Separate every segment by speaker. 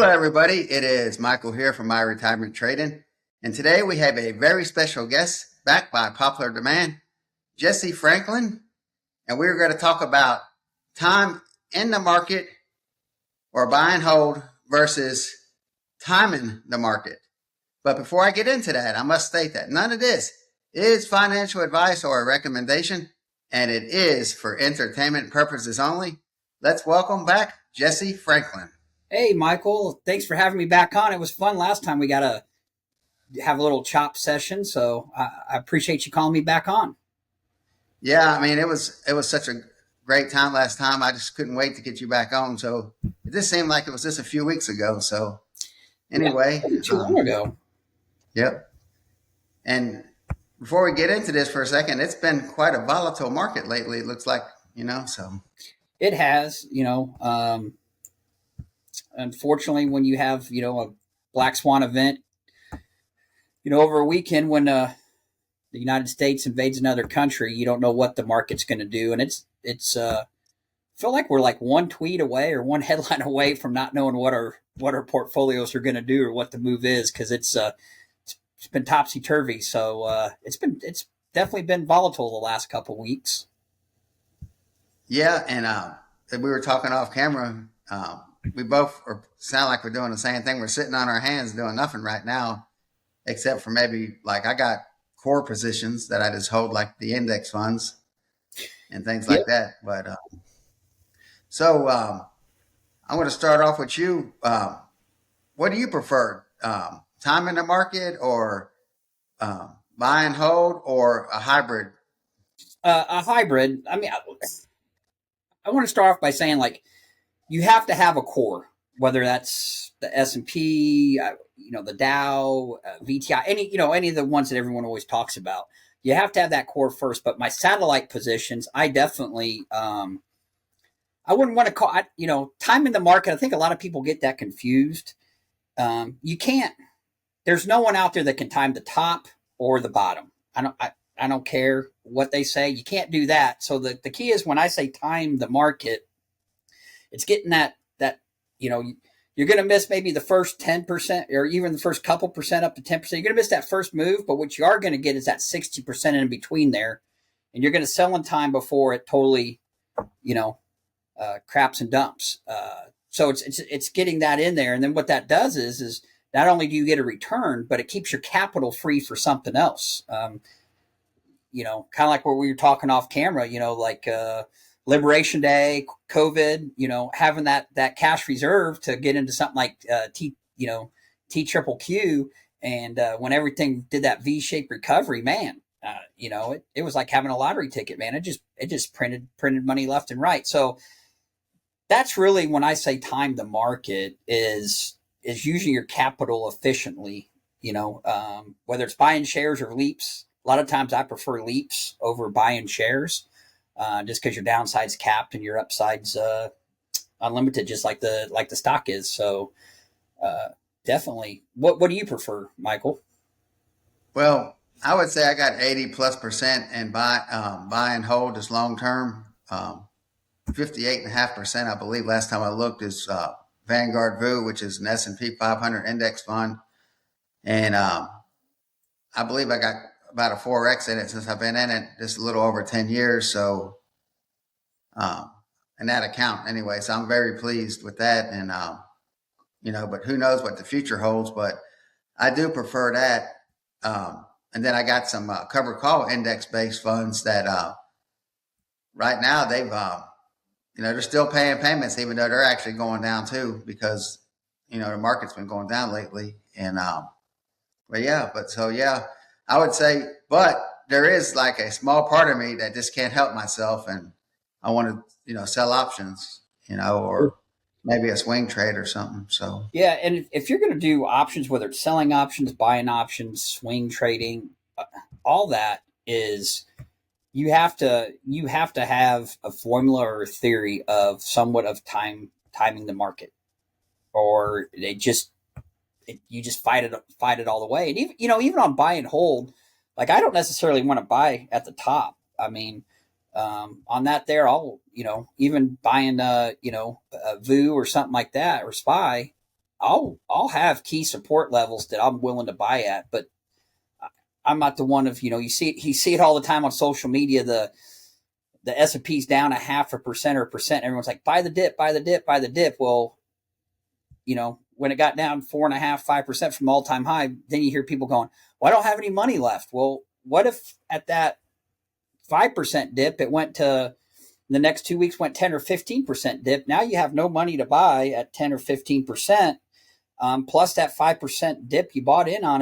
Speaker 1: Hello, everybody. It is Michael here from My Retirement Trading. And today we have a very special guest back by popular demand, Jesse Franklin. And we're going to talk about time in the market or buy and hold versus timing the market. But before I get into that, I must state that none of this is financial advice or a recommendation, and it is for entertainment purposes only. Let's welcome back Jesse Franklin.
Speaker 2: Hey, Michael, thanks for having me back on. It was fun last time. We got to have a little chop session, so I appreciate you calling me back on.
Speaker 1: Yeah, I mean, it was such a great time last time. I just couldn't wait to get you back on. So it just seemed like it was just a few weeks ago. So anyway,
Speaker 2: Wasn't too long ago.
Speaker 1: yep. And before we get into this for a second, it's been quite a volatile market lately. It looks like, so
Speaker 2: It has, unfortunately, when you have, a black swan event, over a weekend when the United States invades another country, you don't know what the market's going to do. And I feel like we're like one tweet away or one headline away from not knowing what our portfolios are going to do or what the move is. Cause it's been topsy turvy. So, it's definitely been volatile the last couple of weeks.
Speaker 1: yeah. And we were talking off camera. We both sound like we're doing the same thing. We're sitting on our hands doing nothing right now, except for maybe like I got core positions that I just hold, like the index funds and things like that. But I'm going to start off with you. What do you prefer? Time in the market or buy and hold or a hybrid?
Speaker 2: A hybrid. I mean, I want to start off by saying like you have to have a core, whether that's the S&P, the Dow, VTI, any of the ones that everyone always talks about. You have to have that core first. But my satellite positions, I definitely, I wouldn't want to call, time in the market. I think a lot of people get that confused. You can't. There's no one out there that can time the top or the bottom. I don't care what they say. You can't do that. So the key is when I say time the market, it's getting that you're going to miss maybe the first 10% or even the first couple percent up to 10%. You're going to miss that first move, but what you are going to get is that 60% in between there. And you're going to sell in time before it totally, craps and dumps. So it's getting that in there. And then what that does is not only do you get a return, but it keeps your capital free for something else. Kind of like what we were talking off camera, like Liberation Day, COVID, having that cash reserve to get into something like T triple Q. And when everything did that V-shaped recovery, man, it was like having a lottery ticket, man. It just printed money left and right. So that's really when I say time the market is using your capital efficiently, whether it's buying shares or leaps. A lot of times I prefer leaps over buying shares. Just because your downside's capped and your upside's unlimited, just like the stock is. So definitely, what do you prefer, Michael?
Speaker 1: Well, I would say I got 80+% and buy and hold is long term. 58.5%, I believe, last time I looked, is Vanguard VOO, which is an S&P 500 index fund, and I believe I got about a 4x in it since I've been in it just a little over 10 years. So, in that account anyway, so I'm very pleased with that. And, but who knows what the future holds, but I do prefer that. And then I got some covered call index based funds that right now they're still paying payments, even though they're actually going down too, because, the market's been going down lately. And, I would say, but there is like a small part of me that just can't help myself, and I want to, sell options, or maybe a swing trade or something. So
Speaker 2: Yeah, and if you're going to do options, whether it's selling options, buying options, swing trading, all that is you have to have a formula or a theory of somewhat of timing the market, or you just fight it all the way. And even on buy and hold, like I don't necessarily want to buy at the top. I mean, on that there, I'll even buying a VOO or something like that or SPY, I'll have key support levels that I'm willing to buy at, but I'm not the one of, you see it all the time on social media. The S&P's down 0.5% or 1%. Everyone's like, buy the dip, buy the dip, buy the dip. Well, when it got down 4.5%, 5% from all time high, then you hear people going, well, I don't have any money left. Well, what if at that 5% dip, it went to the next 2 weeks went 10 or 15% dip? Now you have no money to buy at 10 or 15%. Plus that 5% dip you bought in on,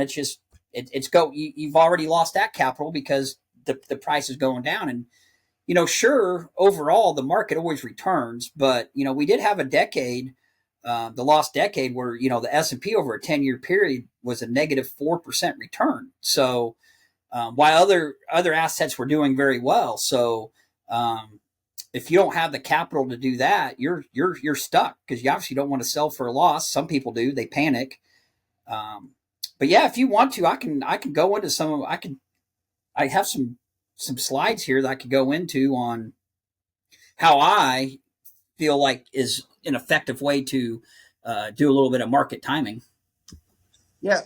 Speaker 2: you've already lost that capital because the price is going down. And, sure, overall, the market always returns, but, we did have a decade, the lost decade where, the S&P over a 10-year period was a negative 4% return. So while other assets were doing very well. So if you don't have the capital to do that, you're stuck, because you obviously don't want to sell for a loss. Some people do, they panic. But yeah, if you want to, I can go into I have some slides here that I could go into on how I feel like is an effective way to do a little bit of market timing.
Speaker 1: Yeah.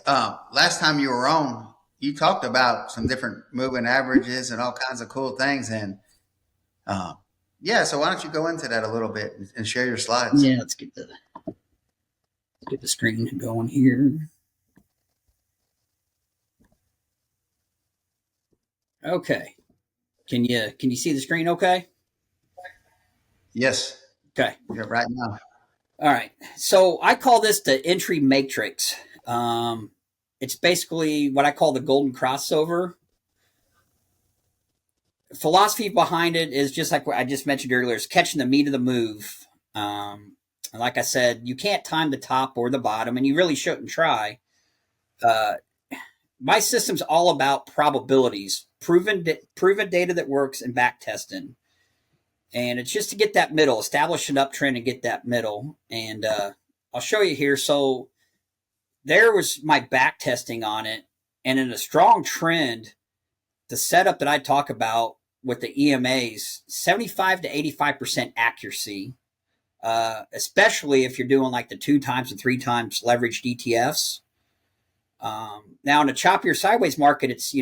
Speaker 1: Last time you were on, you talked about some different moving averages and all kinds of cool things. And yeah, so why don't you go into that a little bit and share your slides?
Speaker 2: Yeah, let's get the screen going here. Okay. Can you see the screen okay?
Speaker 1: Yes.
Speaker 2: Okay.
Speaker 1: Yeah, right now.
Speaker 2: All right. So I call this the entry matrix. It's basically what I call the golden crossover. Philosophy behind it is just like what I just mentioned earlier, is catching the meat of the move. Like I said, you can't time the top or the bottom, and you really shouldn't try. My system's all about probabilities, proven data that works, and back testing. And it's just to get that middle, establish an uptrend and get that middle. And I'll show you here. So there was my back testing on it. And in a strong trend, the setup that I talk about with the EMAs, 75 to 85% accuracy, especially if you're doing like the 2 times and 3 times leveraged ETFs. Now in a choppier sideways market, it's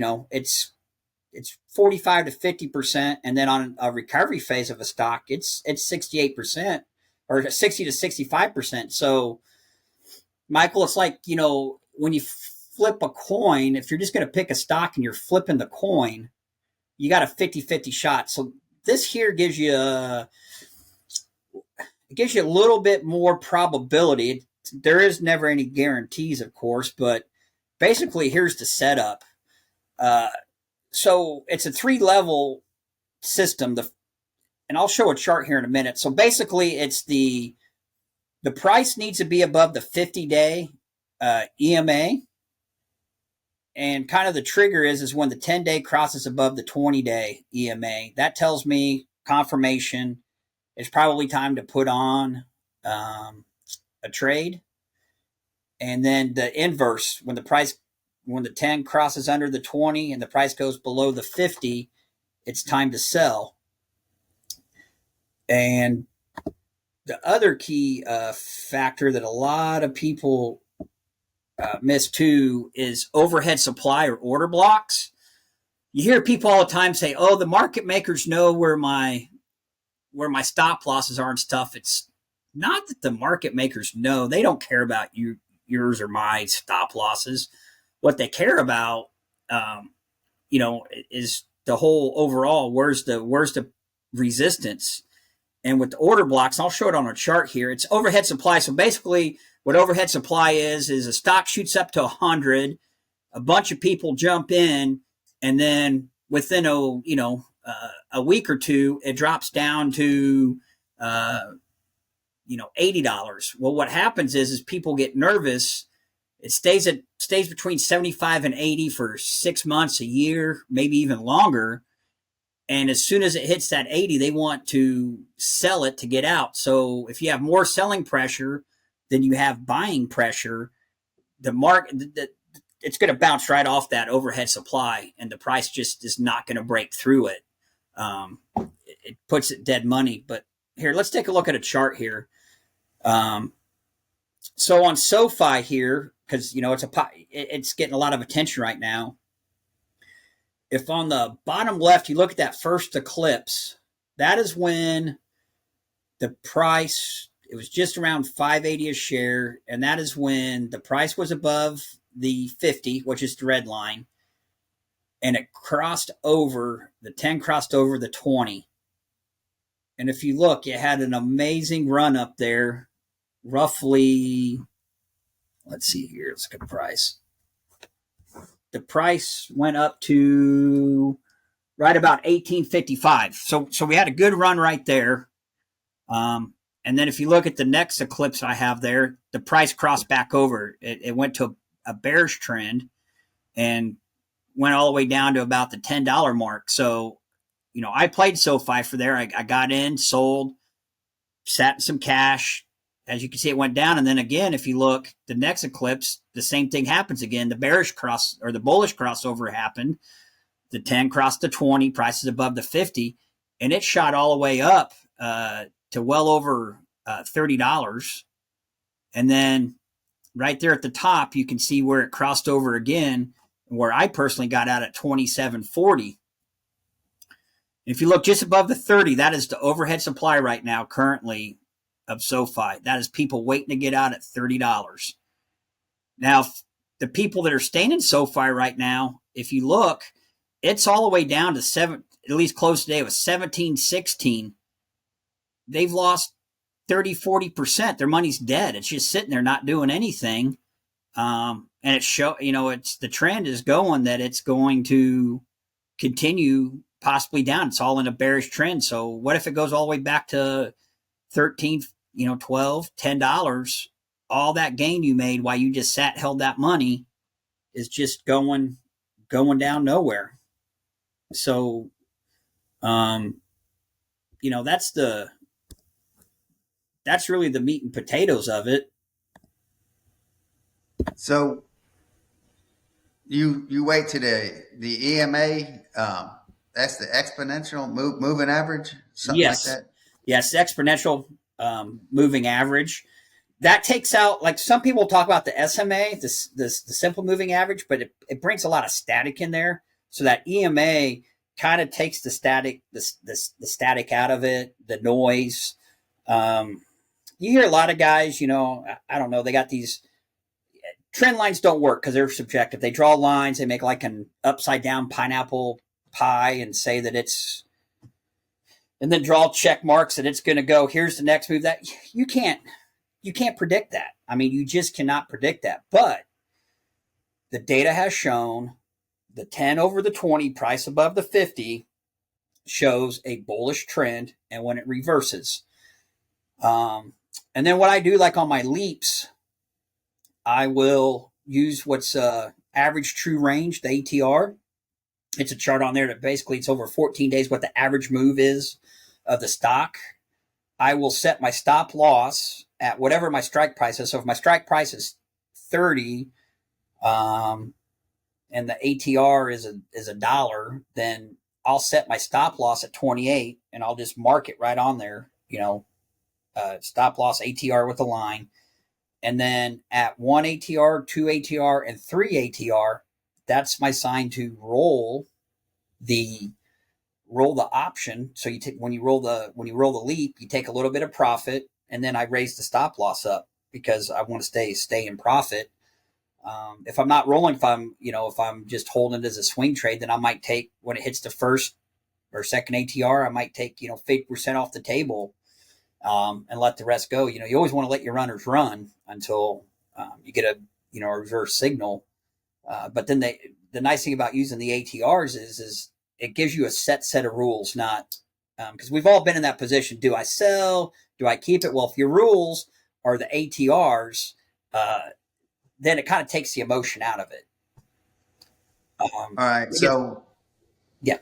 Speaker 2: 45 to 50%, and then on a recovery phase of a stock, it's 68% or 60 to 65%. So, Michael, it's like, when you flip a coin, if you're just going to pick a stock and you're flipping the coin, you got a 50-50 shot. So this here gives you a little bit more probability. There is never any guarantees, of course, but basically here's the setup. So it's a 3-level system. And I'll show a chart here in a minute. So basically it's the price needs to be above the 50-day EMA. And kind of the trigger is when the 10-day crosses above the 20-day EMA. That tells me confirmation. It's probably time to put on a trade. And then the inverse, when the 10 crosses under the 20 and the price goes below the 50, it's time to sell. And the other key factor that a lot of people miss too is overhead supply or order blocks. You hear people all the time say, "Oh, the market makers know where my stop losses are and stuff." It's not that the market makers know. They don't care about yours or my stop losses. What they care about, is the whole overall. Where's the resistance? And with the order blocks, I'll show it on a chart here. It's overhead supply. So basically, what overhead supply is a stock shoots up to 100, a bunch of people jump in, and then within a week or two, it drops down to $80. Well, what happens is people get nervous. It stays between 75 and 80 for 6 months, a year, maybe even longer. And as soon as it hits that 80, they want to sell it to get out. So if you have more selling pressure than you have buying pressure, the market, it's going to bounce right off that overhead supply, and the price just is not going to break through it. It puts it dead money. But here, let's take a look at a chart here. So on SoFi here, because it's getting a lot of attention right now. If on the bottom left you look at that first eclipse, that is when the price, it was just around 580 a share, and that is when the price was above the 50, which is the red line, and it crossed over, the 10 crossed over the 20. And if you look, it had an amazing run up there, roughly, let's see here, let's get the price. The price went up to right about 1855. So we had a good run right there. And then if you look at the next eclipse I have there, the price crossed back over. It went to a bearish trend and went all the way down to about the $10 mark. So, I played SoFi for there. I got in, sold, sat in some cash. As you can see, it went down. And then again, if you look, the next eclipse, the same thing happens again. The bearish cross or the bullish crossover happened. The 10 crossed the 20, prices above the 50, and it shot all the way up to well over $30. And then right there at the top, you can see where it crossed over again, where I personally got out at 27.40. If you look just above the 30, that is the overhead supply right now currently of SoFi. That is people waiting to get out at $30. Now, the people that are staying in SoFi right now, if you look, it's all the way down to at least close today, it was 17.16. They've lost 30-40%. Their money's dead. It's just sitting there not doing anything. And it's the trend is going that it's going to continue possibly down. It's all in a bearish trend. So what if it goes all the way back to 13, 12, $10? All that gain you made while you just held that money is just going down nowhere. So, that's really the meat and potatoes of it.
Speaker 1: So you wait to the EMA. That's the exponential moving average, something like
Speaker 2: Yes.
Speaker 1: that.
Speaker 2: Yes, exponential moving average. That takes out, like some people talk about the SMA, the simple moving average, but it brings a lot of static in there. So that EMA kind of takes the static out of it, the noise. You hear a lot of guys, I don't know, they got these trend lines don't work because they're subjective. They draw lines, they make like an upside down pineapple pie and say that and then draw check marks that it's going to go, here's the next move. That you can't predict that. I mean, you just cannot predict that. But the data has shown the 10 over the 20, price above the 50, shows a bullish trend, and when it reverses. And then what I do, like on my leaps, I will use what's average true range, the ATR. It's a chart on there that basically it's over 14 days what the average move is of the stock. I will set my stop loss at whatever my strike price is. So if my strike price is 30, and the ATR is a dollar, then I'll set my stop loss at 28, and I'll just mark it right on there. Stop loss ATR with a line, and then at 1 ATR, 2 ATR, and 3 ATR, that's my sign to roll the option. So when you roll the leap, you take a little bit of profit, and then I raise the stop loss up because I want to stay in profit. If I'm not rolling, if I'm just holding it as a swing trade, then I might take, when it hits the first or second ATR, I might take 50% off the table, and let the rest go. You always want to let your runners run until you get a reverse signal. But then the nice thing about using the ATRs is it gives you a set of rules, not because we've all been in that position. Do I sell? Do I keep it? Well, if your rules are the ATRs, then it kind of takes the emotion out of it.
Speaker 1: All right. So,
Speaker 2: yeah.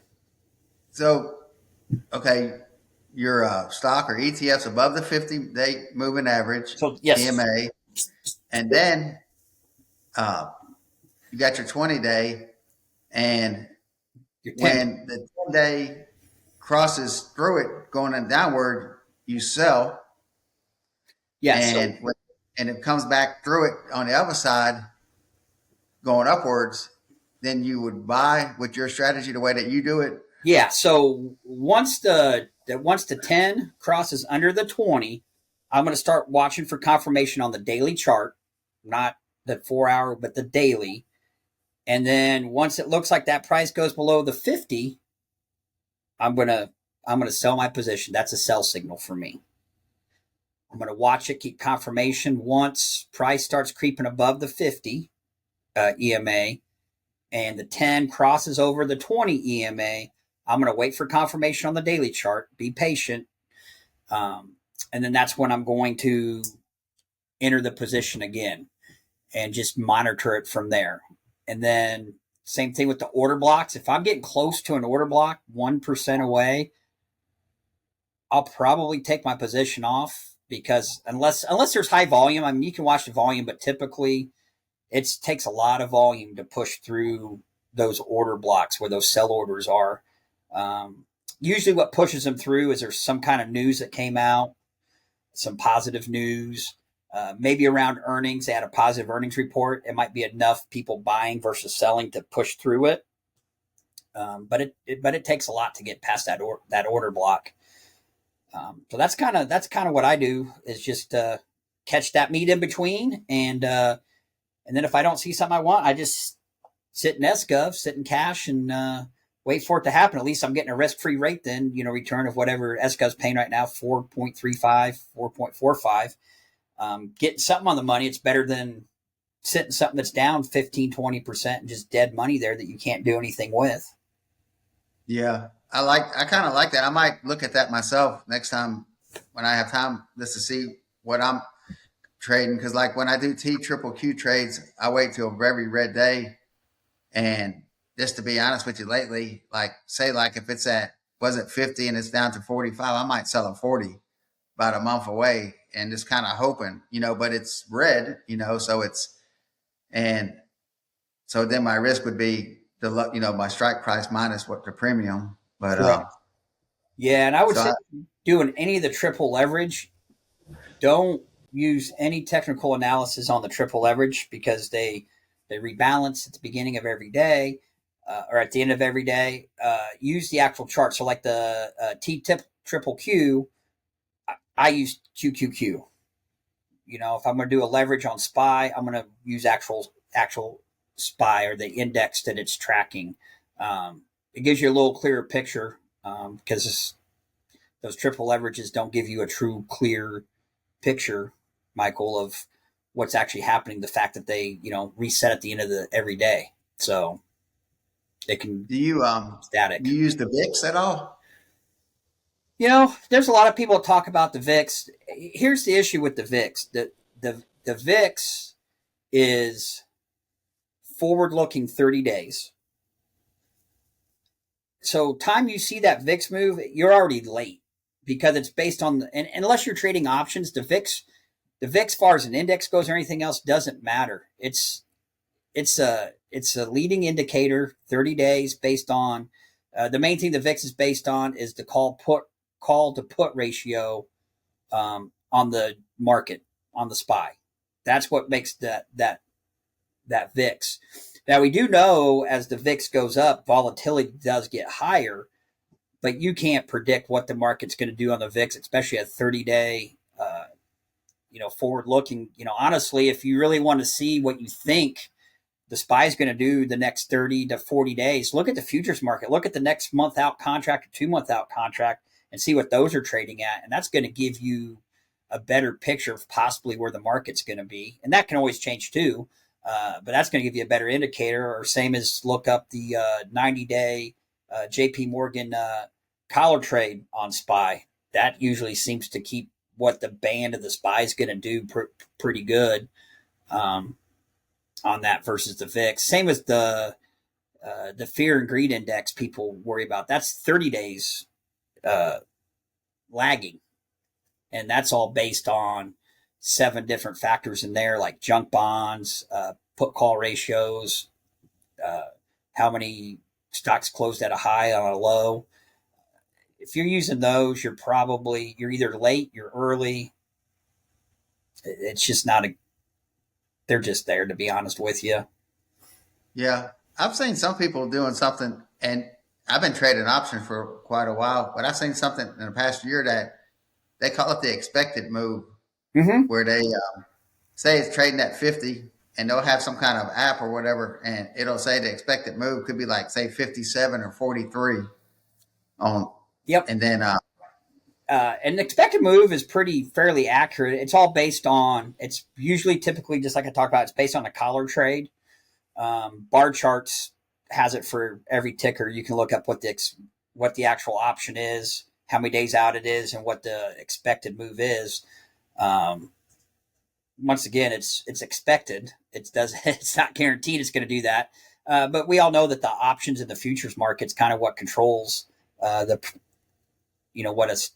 Speaker 1: So, okay, your stock or ETFs above the 50-day moving average,
Speaker 2: So, yes.
Speaker 1: EMA, and then you got your 20-day, and when the 10-day crosses through it, going downward, you sell.
Speaker 2: Yeah.
Speaker 1: and it comes back through it on the other side going upwards, then you would buy with your strategy the way that you do it.
Speaker 2: Yeah. So once the 10 crosses under the 20, I'm going to start watching for confirmation on the daily chart, not the 4 hour, but the daily. And then once it looks like that price goes below the 50, I'm gonna sell my position. That's a sell signal for me. I'm gonna watch it, keep confirmation. Once price starts creeping above the 50 EMA and the 10 crosses over the 20 EMA, I'm gonna wait for confirmation on the daily chart. Be patient, and then that's when I'm going to enter the position again and just monitor it from there. And then same thing with the order blocks. If I'm getting close to an order block, 1% away, I'll probably take my position off, because unless there's high volume, I mean, you can watch the volume, but typically it takes a lot of volume to push through those order blocks where those sell orders are. Usually what pushes them through is there's some kind of news that came out, some positive news, maybe around earnings. They had a positive earnings report. It might be enough people buying versus selling to push through it. But it takes a lot to get past that order block. So that's kind of what I do, is just catch that meat in between, and then if I don't see something I want, I just sit in SGov, sit in cash, and wait for it to happen. At least I'm getting a risk-free rate then, return of whatever SGov's paying right now, 4.35, 4.45. Getting something on the money, it's better than sitting something that's down 15, 20% and just dead money there that you can't do anything with.
Speaker 1: Yeah, I kind of like that. I might look at that myself next time when I have time, just to see what I'm trading. Because like when I do T triple Q trades, I wait till a very red day. And just to be honest with you, lately, like say like if it's at was it 50 and it's down to 45, I might sell at 40 about a month away, and just kind of hoping, but it's red, so it's, and so then my risk would be my strike price minus what the premium. But
Speaker 2: Correct. Yeah, and I would
Speaker 1: so
Speaker 2: say doing any of the triple leverage, don't use any technical analysis on the triple leverage, because they rebalance at the beginning of every day, or at the end of every day. Use the actual chart. So like the T-tip triple Q, I use QQQ. If I'm going to do a leverage on SPY, I'm going to use actual SPY, or the index that it's tracking. It gives you a little clearer picture, because those triple leverages don't give you a true clear picture, Michael, of what's actually happening. The fact that they reset at the end of every day, so it can
Speaker 1: do you
Speaker 2: static.
Speaker 1: you use the VIX at all?
Speaker 2: There's a lot of people that talk about the VIX. Here's the issue with the VIX. The VIX is forward-looking 30 days. So time you see that VIX move, you're already late, because it's based on and unless you're trading options, the VIX as far as an index goes or anything else doesn't matter. It's a leading indicator, 30 days, based on the main thing the VIX is based on is the call to put ratio on the market, on the SPY. That's what makes that VIX. Now, we do know as the VIX goes up, volatility does get higher, but you can't predict what the market's going to do on the VIX, especially a 30-day, forward looking. Honestly, if you really want to see what you think the SPY is going to do the next 30 to 40 days, look at the futures market, look at the next month out contract or 2 month out contract, and see what those are trading at. And that's going to give you a better picture of possibly where the market's going to be. And that can always change too. But that's going to give you a better indicator. Or same as look up the 90-day JP Morgan collar trade on SPY. That usually seems to keep what the band of the SPY is going to do pretty good on that versus the VIX. Same as the fear and greed index people worry about. That's 30 days lagging. And that's all based on 7 different factors in there, like junk bonds, put call ratios, how many stocks closed at a high on a low. If you're using those, you're either late, you're early. It's just not a. They're just there, to be honest with you.
Speaker 1: Yeah. I've seen some people doing something, and I've been trading options for quite a while, but I've seen something in the past year that they call it the expected move,
Speaker 2: Mm-hmm.
Speaker 1: where they say it's trading at 50 and they'll have some kind of app or whatever, and it'll say the expected move could be like, say, 57 or 43 on,
Speaker 2: Yep.
Speaker 1: and then,
Speaker 2: And the expected move is pretty fairly accurate. It's all based on. It's usually typically just like I talked about. It's based on a collar trade. Bar charts has it for every ticker. You can look up what the actual option is, how many days out it is, and what the expected move is. Um, Once again, it's expected. It does. It's not guaranteed it's going to do that. But we all know that the options in the futures market's kind of what controls the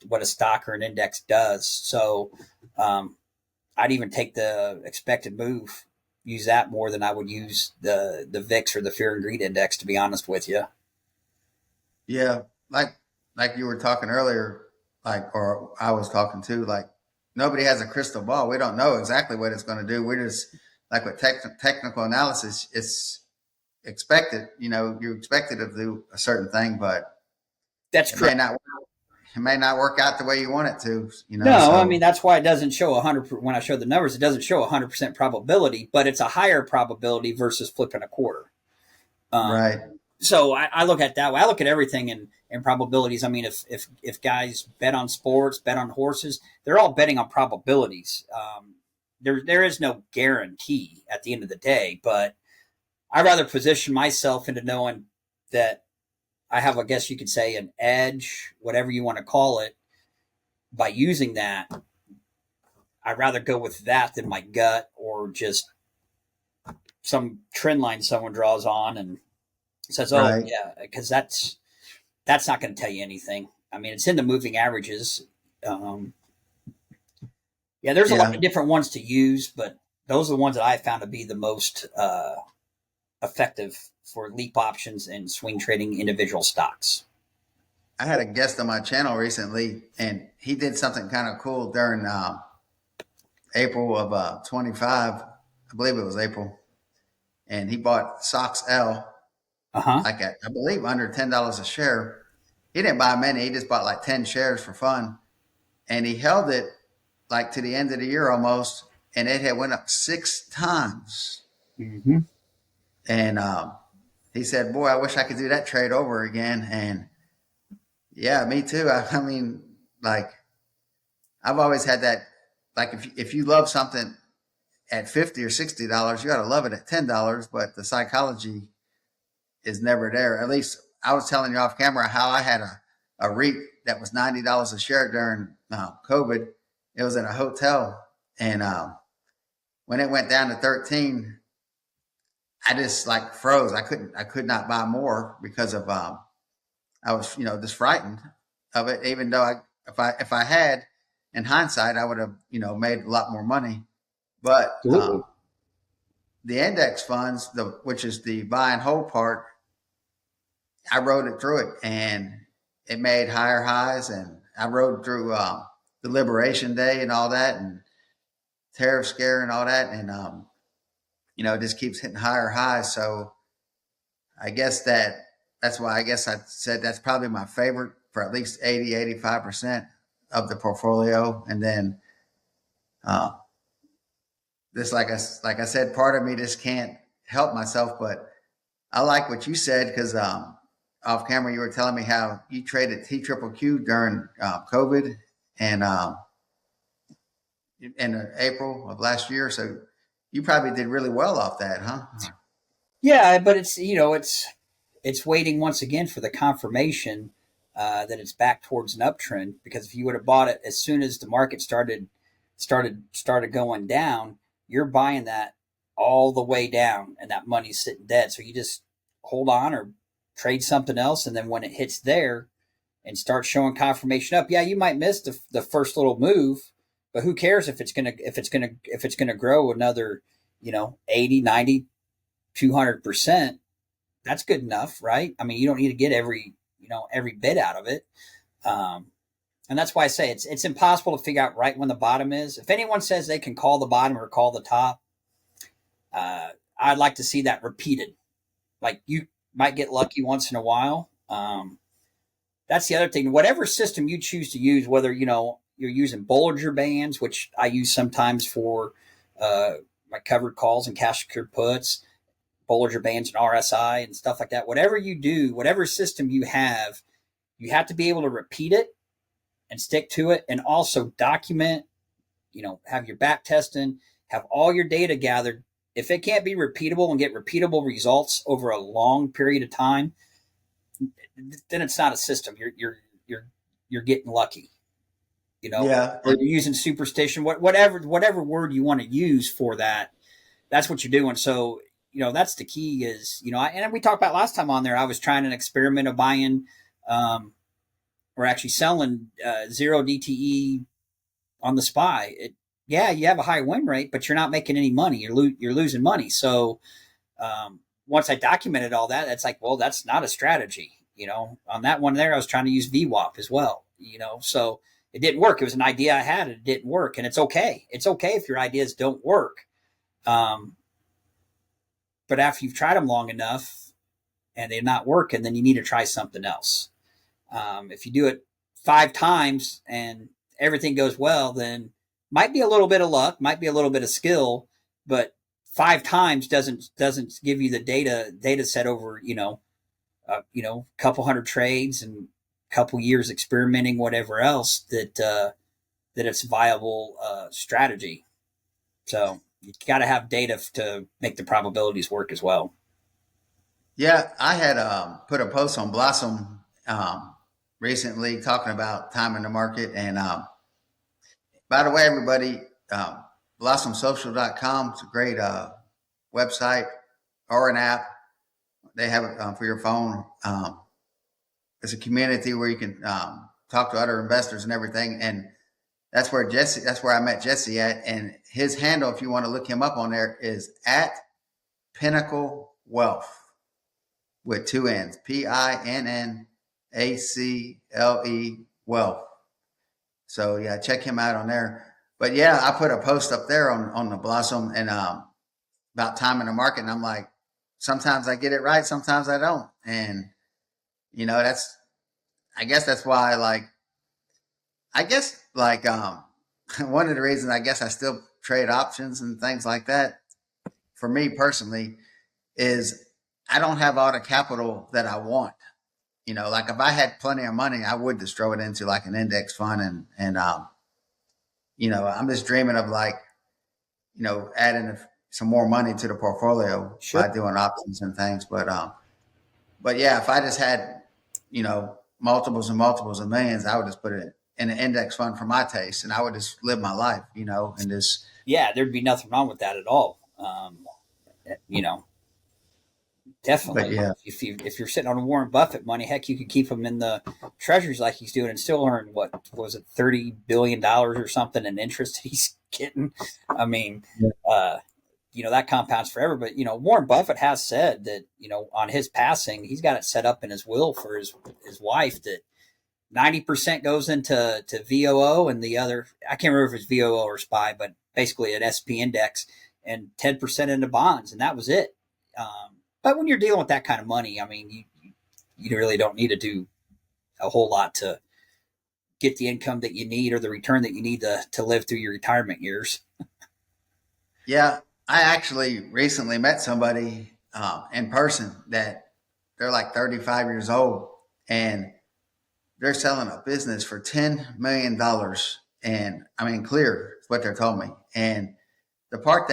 Speaker 2: what a stock or an index does. So I'd even take the expected move, use that more than I would use the VIX or the Fear and Greed Index. To be honest with you.
Speaker 1: yeah, like you were talking earlier, like, or I was talking to, like, nobody has a crystal ball. We don't know exactly what it's going to do. We're just like with technical analysis, it's expected. You expect it to do a certain thing, but
Speaker 2: That's
Speaker 1: it may
Speaker 2: correct.
Speaker 1: not. It may not work out the way you want it to.
Speaker 2: No, I mean
Speaker 1: So
Speaker 2: that's why it doesn't show 100. When I show the numbers, it doesn't show 100% probability, but it's a higher probability versus flipping a quarter. Um,
Speaker 1: right,
Speaker 2: so I look at that way. I look at everything in probabilities. I mean, if guys bet on sports, bet on horses, they're all betting on probabilities. There is no guarantee at the end of the day, but I rather position myself into knowing that I have, I guess you could say, an edge, whatever you want to call it, by using that. I'd rather go with that than my gut or just some trend line someone draws on and says, "Oh
Speaker 1: right,
Speaker 2: yeah," because that's not going to tell you anything. I mean, it's in the moving averages. Um, yeah, there's a lot
Speaker 1: yeah.
Speaker 2: of different ones to use, but those are the ones that I found to be the most effective for leap options and swing trading individual stocks.
Speaker 1: I had a guest on my channel recently, and he did something kind of cool during April of 25. I believe it was April, and he bought Sox L
Speaker 2: Uh huh.
Speaker 1: like at, I believe, under $10 a share. He didn't buy many; he just bought like 10 shares for fun, and he held it like to the end of the year almost, and it had went up 6 times.
Speaker 2: Mm-hmm.
Speaker 1: And he said, "Boy, I wish I could do that trade over again." And yeah, me too. I mean, like, I've always had that. Like, if you love something at $50 or $60, you got to love it at $10. But the psychology is never there. At least I was telling you off camera how I had a REIT that was $90 a share during COVID. It was in a hotel, and when it went down to 13, I just like froze. I could not buy more because of I was just frightened of it. Even though if I had, in hindsight, I would have made a lot more money. But
Speaker 2: Absolutely.
Speaker 1: the index funds, which is the buy and hold part, I rode it through it, and it made higher highs. And I rode through the Liberation Day and all that, and tariff scare and all that, and it just keeps hitting higher highs. So I guess that's why I guess I said that's probably my favorite for at least 80, 85% of the portfolio. And then uh, this, like I said, part of me just can't help myself. But I like what you said because off camera you were telling me how you traded T triple Q during COVID and in April of last year. So you probably did really well off that, huh?
Speaker 2: Yeah, but it's waiting once again for the confirmation that it's back towards an uptrend. Because if you would have bought it as soon as the market started going down, you're buying that all the way down, and that money's sitting dead. So you just hold on or trade something else, and then when it hits there and starts showing confirmation up, yeah, you might miss the first little move, but who cares if it's gonna grow another 80, 90, 200%. That's good enough, right? I mean, you don't need to get every bit out of it. Um, And that's why I say it's impossible to figure out right when the bottom is. If anyone says they can call the bottom or call the top, I'd like to see that repeated. Like you might get lucky once in a while. That's the other thing. Whatever system you choose to use, whether you're using Bollinger Bands, which I use sometimes for my covered calls and cash secured puts, Bollinger Bands and RSI and stuff like that. Whatever you do, whatever system you have to be able to repeat it and stick to it, and also document. Have your back testing, have all your data gathered. If it can't be repeatable and get repeatable results over a long period of time, then it's not a system. You're getting lucky,
Speaker 1: Yeah.
Speaker 2: or you're using superstition, whatever word you want to use for that. That's what you're doing. So, that's the key is, and we talked about last time on there, I was trying an experiment of buying, or actually selling, 0 DTE on the SPY. You have a high win rate, but you're not making any money. You're losing money. So, once I documented all that, it's like, well, that's not a strategy. On that one there, I was trying to use VWAP as well, so it didn't work. It was an idea I had, and it didn't work. And it's okay. It's okay if your ideas don't work. But after you've tried them long enough and they're not working, then you need to try something else. If you do it 5 times and everything goes well, then might be a little bit of luck, might be a little bit of skill, but 5 times doesn't give you the data set over, a couple hundred trades and a couple years experimenting, whatever else, that it's a viable strategy. So you got to have data to make the probabilities work as well.
Speaker 1: Yeah, I had put a post on Blossom recently talking about time in the market. And by the way, everybody, blossomsocial.com is a great website or an app. They have it for your phone. It's a community where you can talk to other investors and everything. And that's where I met Jesse at. And his handle, if you want to look him up on there, is at Pinnacle Wealth with 2 N's, PINNACLE Wealth. So yeah, check him out on there. But yeah, I put a post up there on the Blossom and about time in the market. And I'm like, sometimes I get it right, sometimes I don't. And I guess that's why one of the reasons I guess I still trade options and things like that for me personally is I don't have all the capital that I want. Like if I had plenty of money, I would just throw it into like an index fund and I'm just dreaming of adding some more money to the portfolio by doing options and things. But yeah, if I just had, multiples and multiples of millions, I would just put it in an index fund for my taste, and I would just live my life, and just.
Speaker 2: Yeah, there'd be nothing wrong with that at all. Definitely.
Speaker 1: But yeah.
Speaker 2: If you're sitting on Warren Buffett money, heck, you could keep them in the treasuries like he's doing and still earn what was it, $30 billion or something in interest he's getting. I mean, that compounds forever. But Warren Buffett has said that on his passing, he's got it set up in his will for his wife that 90% goes into VOO and the other, I can't remember if it's VOO or SPY, but basically an SP index, and 10% into bonds, and that was it. But when you're dealing with that kind of money, I mean, you really don't need to do a whole lot to get the income that you need or the return that you need to live through your retirement years.
Speaker 1: Yeah, I actually recently met somebody in person that they're like 35 years old, and they're selling a business for $10 million. And I mean, clear is what they told me. And the part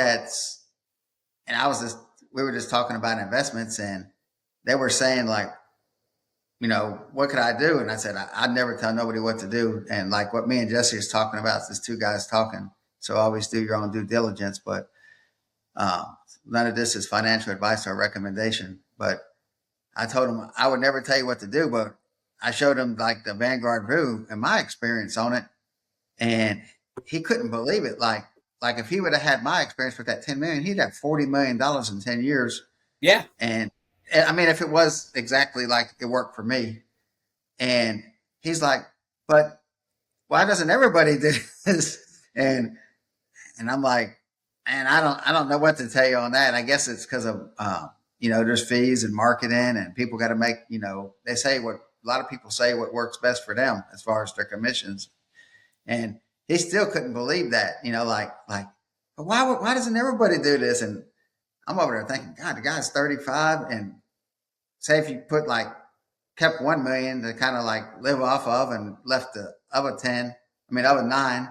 Speaker 1: we were just talking about investments, and they were saying what could I do? And I said, I'd never tell nobody what to do. And like what me and Jesse is talking about, is 2 guys talking. So always do your own due diligence. But none of this is financial advice or recommendation. But I told him I would never tell you what to do, but I showed him like the Vanguard VOO and my experience on it. And he couldn't believe it. Like if he would have had my experience with that 10 million, he'd have $40 million in 10 years.
Speaker 2: Yeah.
Speaker 1: And I mean, if it was exactly like it worked for me. And he's like, but why doesn't everybody do this? And I'm like, man, I don't know what to tell you on that. I guess it's because of there's fees and marketing, and people got to make they say what a lot of people say what works best for them as far as their commissions. And he still couldn't believe that, but why doesn't everybody do this? And I'm over there thinking, God, the guy's 35, and say if you put kept 1 million to kind of live off of and left the other other 9,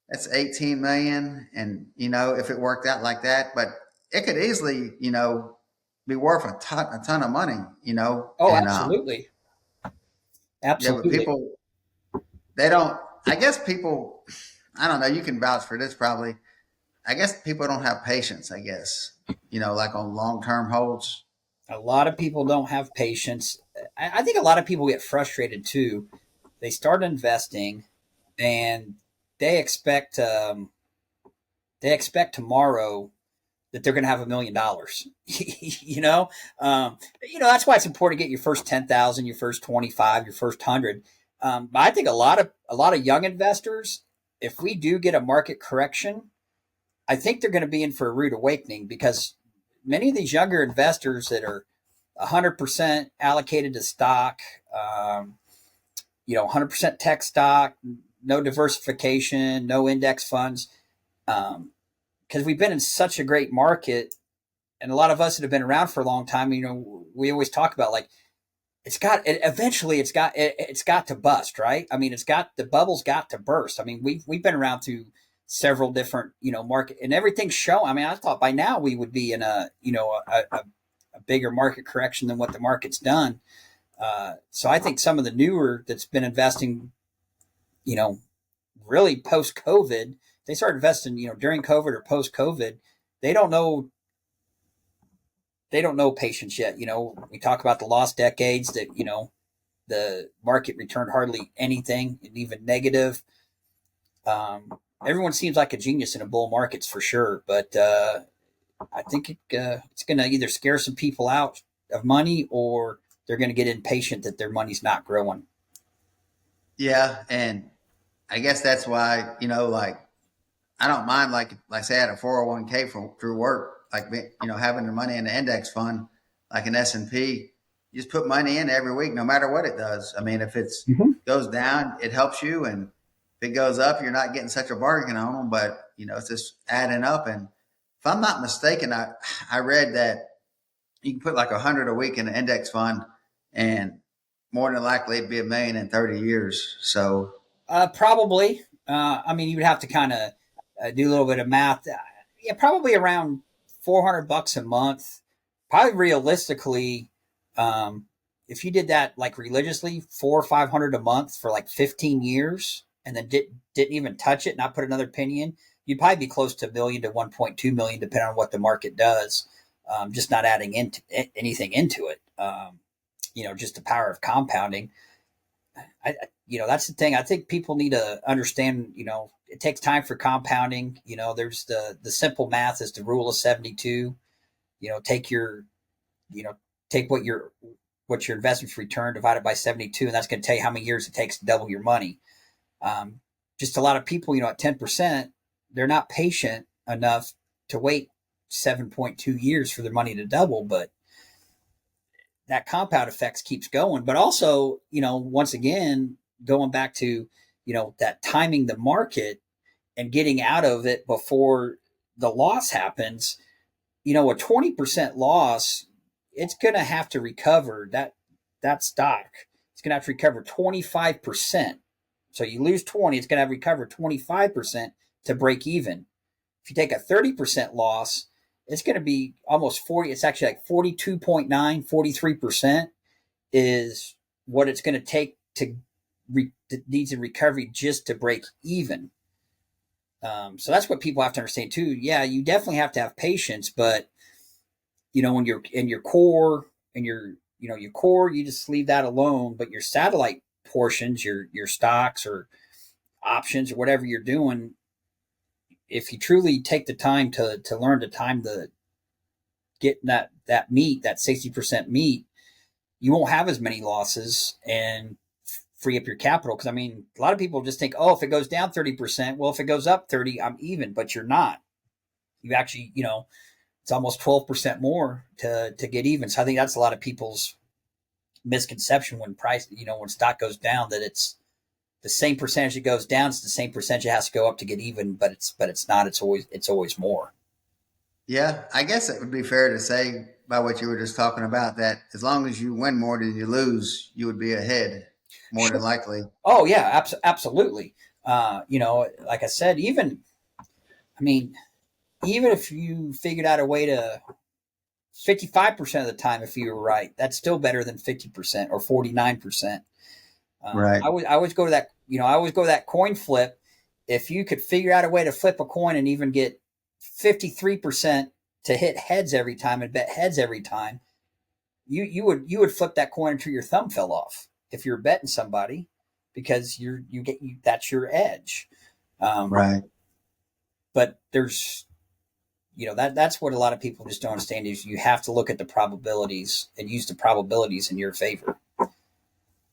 Speaker 1: that's 18 million. And, if it worked out like that, but it could easily, be worth a ton of money,
Speaker 2: Oh,
Speaker 1: and,
Speaker 2: absolutely.
Speaker 1: yeah, but
Speaker 2: Absolutely.
Speaker 1: people, they don't, I guess people, I don't know, you can vouch for this probably. I guess people don't have patience, I guess, like on long-term holds.
Speaker 2: A lot of people don't have patience. I think a lot of people get frustrated too. They start investing and they expect tomorrow that they're going to have $1 million. That's why it's important to get your first 10,000, your first 25, your first 100. But I think a lot of young investors, if we do get a market correction, I think they're going to be in for a rude awakening, because many of these younger investors that are 100% allocated to stock, 100% tech stock, no diversification, no index funds, because we've been in such a great market, and a lot of us that have been around for a long time, we always talk about eventually it's got to bust, right? I mean, the bubble's got to burst. I mean, we've been around through several different, market, and everything's shown. I mean, I thought by now we would be in a bigger market correction than what the market's done. So I think some of the newer that's been investing, really post COVID, they started investing, during COVID or post COVID, they don't know patience yet. We talk about the lost decades that, the market returned hardly anything, and even negative. Everyone seems like a genius in a bull markets for sure, but I think it's going to either scare some people out of money, or they're going to get impatient that their money's not growing.
Speaker 1: Yeah. And I guess that's why, I don't mind, say I had a 401k through work, having the money in the index fund, like an S&P. You just put money in every week, no matter what it does. I mean, if it's goes down, it helps you, and if it goes up, you're not getting such a bargain on them. But it's just adding up. And if I'm not mistaken, I read that you can put 100 a week in an index fund, and more than likely it'd be $1 million in 30 years. So
Speaker 2: Probably. I mean, you would have to kind of do a little bit of math. Yeah, probably around $400 a month. Probably realistically, if you did that religiously, 400 or 500 a month for 15 years, and then didn't even touch it, not put another penny in, you'd probably be close to $1 million to 1.2 million, depending on what the market does. Just not adding anything into it. Just the power of compounding. That's the thing. I think people need to understand, it takes time for compounding. There's the simple math is the rule of 72. Take what your investments return divided by 72, and that's going to tell you how many years it takes to double your money. Just a lot of people, at 10%, they're not patient enough to wait 7.2 years for their money to double, but that compound effects keeps going. But also, once again, going back to, that timing the market and getting out of it before the loss happens, a 20% loss, it's going to have to recover that stock. It's going to have to recover 25%. So you lose 20, it's going to have to recover 25% to break even. If you take a 30% loss, it's going to be almost 40. It's actually 42.9, 43% is what it's going to take to needs a recovery just to break even. So that's what people have to understand too. Yeah, you definitely have to have patience, but when you're in your core and your core, you just leave that alone. But your satellite portions, your stocks or options or whatever you're doing, if you truly take the time to learn to time get that meat, that 60% meat, you won't have as many losses. And free up your capital. Because I mean, a lot of people just think, oh, if it goes down 30%, well, if it goes up 30, I'm even, but you're not. You actually, it's almost 12% more to get even. So I think that's a lot of people's misconception when price, when stock goes down, that it's the same percentage it goes down, it's the same percentage it has to go up to get even, but it's not. It's always more.
Speaker 1: Yeah, I guess it would be fair to say by what you were just talking about that as long as you win more than you lose, you would be ahead more than
Speaker 2: Sure.
Speaker 1: likely.
Speaker 2: Oh yeah, absolutely. Like I said, I mean, even if you figured out a way to 55% of the time, if you were right, that's still better than 50% or 49%.
Speaker 1: Right.
Speaker 2: I always go to that, I always go to that coin flip. If you could figure out a way to flip a coin and even get 53% to hit heads every time and bet heads every time, you would flip that coin until your thumb fell off if you're betting somebody, because that's your edge. Um,
Speaker 1: Right.
Speaker 2: but there's that's what a lot of people just don't understand, is you have to look at the probabilities and use the probabilities in your favor.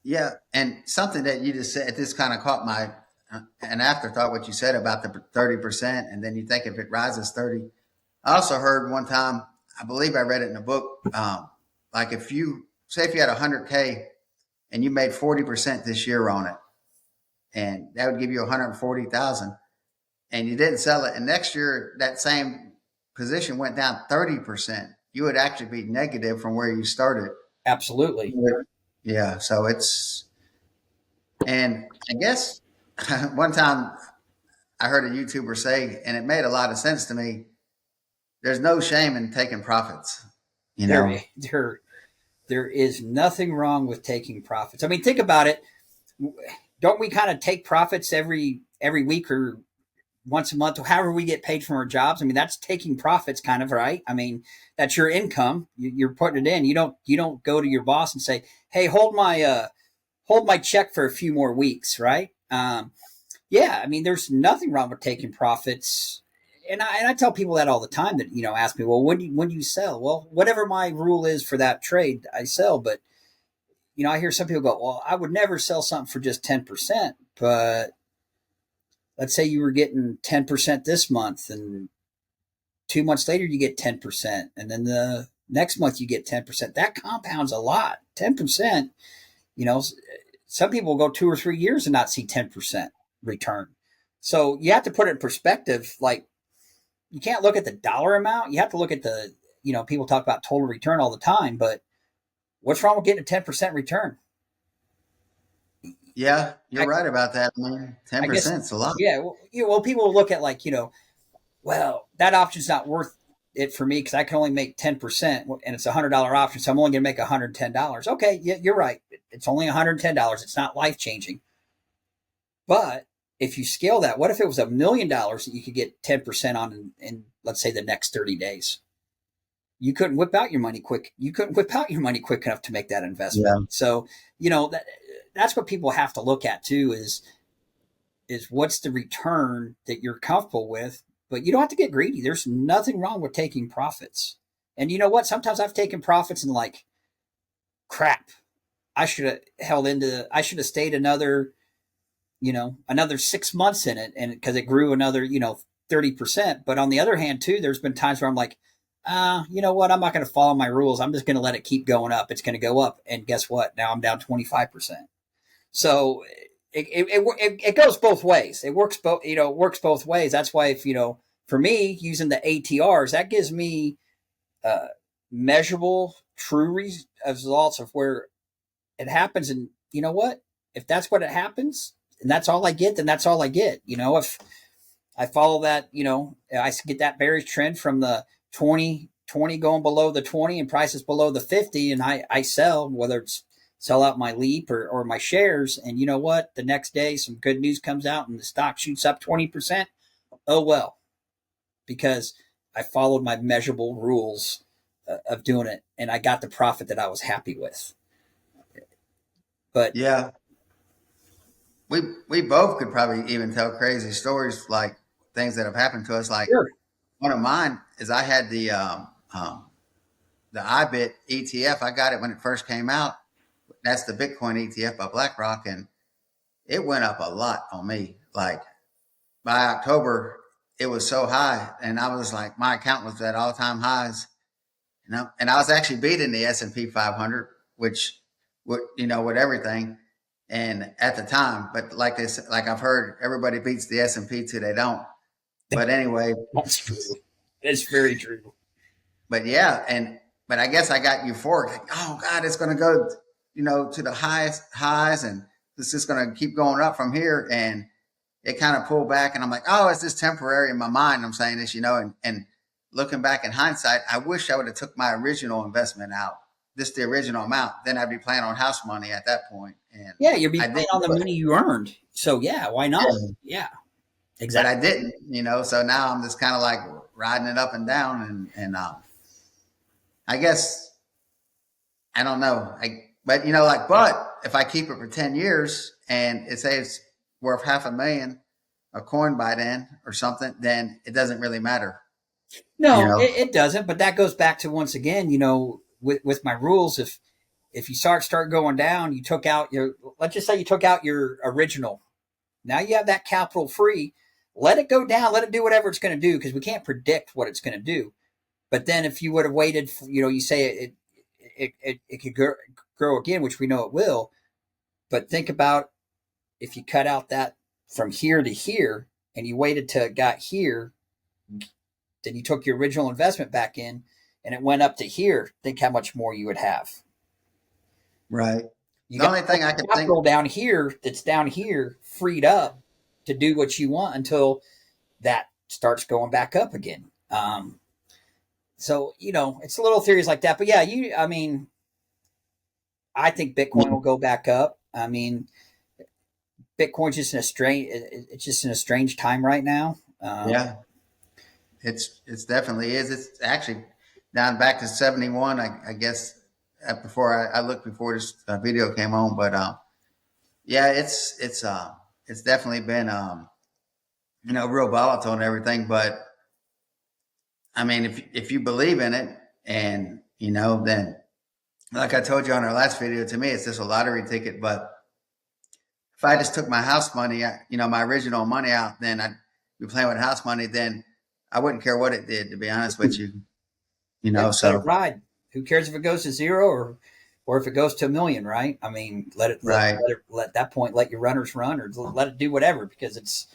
Speaker 1: Yeah, and something that you just said, this kind of caught my an afterthought. What you said about the 30%, and then you think if it rises 30. I also heard one time, I believe I read it in a book. Like if you say if you had 100K and you made 40% this year on it, and that would give you 140,000, and you didn't sell it, and next year that same position went down 30%, you would actually be negative from where you started.
Speaker 2: Absolutely.
Speaker 1: Yeah, so and I guess one time I heard a YouTuber say, and it made a lot of sense to me. There's no shame in taking profits. You
Speaker 2: There,
Speaker 1: know.
Speaker 2: there, there is nothing wrong with taking profits. I mean, think about it. Don't we kind of take profits every week or once a month, or however we get paid from our jobs? I mean, that's taking profits, kind of, right? I mean, that's your income. You're putting it in. You don't go to your boss and say, "Hey, hold my check for a few more weeks," right? Yeah, I mean, there's nothing wrong with taking profits. And I tell people that all the time that, ask me, well, when do you sell? Well, whatever my rule is for that trade, I sell. But, I hear some people go, well, I would never sell something for just 10%. But let's say you were getting 10% this month, and 2 months later you get 10%. And then the next month you get 10%. That compounds a lot. 10%, you know, some people will go 2 or 3 years and not see 10% return. So you have to put it in perspective. Like, you can't look at the dollar amount. You have to look at people talk about total return all the time, but what's wrong with getting a 10% return?
Speaker 1: Yeah, you're
Speaker 2: I,
Speaker 1: right about that. I mean, ten
Speaker 2: I guess,
Speaker 1: percent is a lot.
Speaker 2: yeah. Well, people will look at, like, well, that option's not worth it for me because I can only make 10% and it's $100 option. So I'm only going to make $110. Okay. Yeah, you're right. It's only $110. It's not life changing. But if you scale that, what if it was $1 million that you could get 10% on in, let's say, the next 30 days? You couldn't whip out your money quick. You couldn't whip out your money quick enough to make that investment.
Speaker 1: Yeah.
Speaker 2: So, that's what people have to look at too, is what's the return that you're comfortable with. But you don't have to get greedy. There's nothing wrong with taking profits. And you know what? Sometimes I've taken profits and, like, crap, I should have stayed another 6 months in it, and because it grew another, 30%. But on the other hand, too, there's been times where I'm like, you know what? I'm not going to follow my rules. I'm just going to let it keep going up. It's going to go up. And guess what? Now I'm down 25%. So it goes both ways. It works both ways. That's why, if, for me, using the ATRs, that gives me uh, measurable, true results of where it happens. And you know what? If that's what it happens and that's all I get, then that's all I get. If I follow that, I get that bearish trend from the 20 going below the 20 and prices below the 50, and I sell, whether it's sell out my leap or my shares. And you know what? The next day, some good news comes out and the stock shoots up 20%. Oh, well, because I followed my measurable rules of doing it, and I got the profit that I was happy with. But
Speaker 1: Yeah, we both could probably even tell crazy stories like things that have happened to us. Like
Speaker 2: sure.
Speaker 1: one of mine is I had the IBIT ETF. I got it when it first came out. That's the Bitcoin ETF by BlackRock, and it went up a lot on me. Like by October, it was so high, and I was like, my account was at all time highs. And I was actually beating the S&P 500, which would with everything, and at the time. But like this, like I've heard, everybody beats the S&P till they don't. But anyway,
Speaker 2: That's true. It's very true.
Speaker 1: but yeah, but I guess I got euphoric. Like, oh God, it's going to go, to the highest highs, and it's just going to keep going up from here. And it kind of pulled back, and I'm like, oh, it's just temporary in my mind. I'm saying this, and looking back in hindsight, I wish I would have took my original investment out, just the original amount. Then I'd be playing on house money at that point. And
Speaker 2: Yeah, you'd be
Speaker 1: I
Speaker 2: playing
Speaker 1: didn't
Speaker 2: on the
Speaker 1: do it.
Speaker 2: money you earned. So yeah, why not? Yeah,
Speaker 1: But
Speaker 2: exactly.
Speaker 1: I didn't, So now I'm just kind of like riding it up and down, and I guess I don't know. But but if I keep it for 10 years and it say it's worth $500,000 a coin by then or something, then it doesn't really matter. You
Speaker 2: No,
Speaker 1: know,
Speaker 2: it doesn't. But that goes back to, once again, with my rules. If you start going down, you took out your, let's just say you took out your original. Now you have that capital free. Let it go down. Let it do whatever it's going to do, because we can't predict what it's going to do. But then if you would have waited, you say it could grow again, which we know it will. But think about if you cut out that from here to here and you waited till it got here, then you took your original investment back in and it went up to here. Think how much more you would have.
Speaker 1: right.
Speaker 2: You
Speaker 1: The
Speaker 2: got
Speaker 1: only thing I can think,
Speaker 2: capital down here that's down here freed up to do what you want until that starts going back up again. So, it's little theories like that. But yeah, I think Bitcoin will go back up. I mean, Bitcoin's just it's just in a strange time right now.
Speaker 1: yeah, it's definitely is. It's actually down back to 71, I guess, before I looked before this video came on. But yeah, it's definitely been real volatile and everything. But I mean, if you believe in it, and then like I told you on our last video, to me it's just a lottery ticket. But if I just took my house money, my original money out, then I'd be playing with house money. Then I wouldn't care what it did, to be honest with you.
Speaker 2: Yeah, let it
Speaker 1: So
Speaker 2: ride. Who cares if it goes to zero or if it goes to a million, right? I mean,
Speaker 1: right,
Speaker 2: let that point, let your runners run, or let it do whatever, because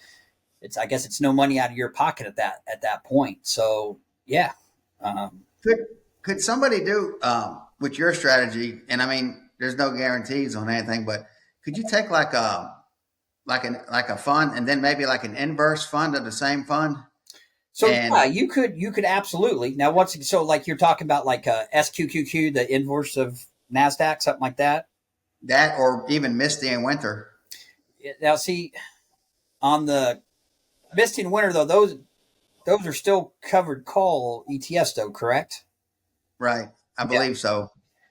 Speaker 2: I guess it's no money out of your pocket at that point. So yeah. Um,
Speaker 1: could could somebody do with your strategy? And I mean, there's no guarantees on anything, but could you take like a fund and then maybe like an inverse fund of the same fund?
Speaker 2: so yeah,
Speaker 1: And
Speaker 2: you could absolutely. Now like you're talking about like SQQQ, the inverse of NASDAQ, something like that.
Speaker 1: that, or even Misty and Winter.
Speaker 2: Now see, on the Misty and Winter though, those are still covered call ETFs though, correct?
Speaker 1: Right. I
Speaker 2: Yeah.
Speaker 1: believe so.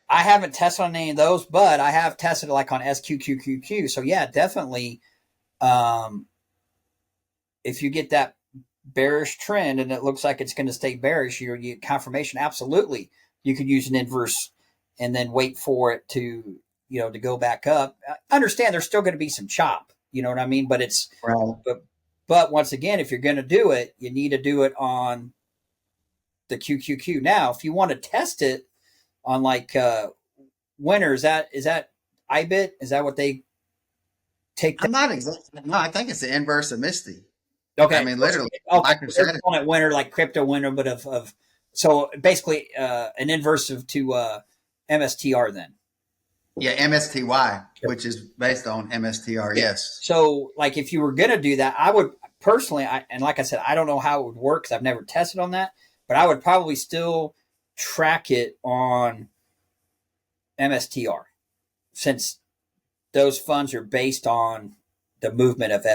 Speaker 2: I haven't tested on any of those, but I have tested like on SQQQQ. So yeah, definitely. Um, if you get that bearish trend and it looks like it's going to stay bearish, you get confirmation. Absolutely, you could use an inverse and then wait for it to to go back up. I understand there's still going to be some chop. You know what I mean? But
Speaker 1: Right.
Speaker 2: but once again, if you're going to do it, you need to do it on the QQQ. Now, if you want to test it on like Winter, is that IBIT? Is that what they take?
Speaker 1: I'm not exactly. No, I think it's the inverse of Misty. I
Speaker 2: Okay.
Speaker 1: mean, literally,
Speaker 2: Okay. They're
Speaker 1: MicroStrategy.
Speaker 2: calling it Winter, like crypto Winter, but of so basically an inverse of to MSTR then.
Speaker 1: Yeah, MSTY, which is based on MSTR.
Speaker 2: Yeah.
Speaker 1: Yes.
Speaker 2: So like if you were gonna do that, I would personally, and like I said, I don't know how it would work because I've never tested on that, but I would probably still track it on MSTR since those funds are based on the movement of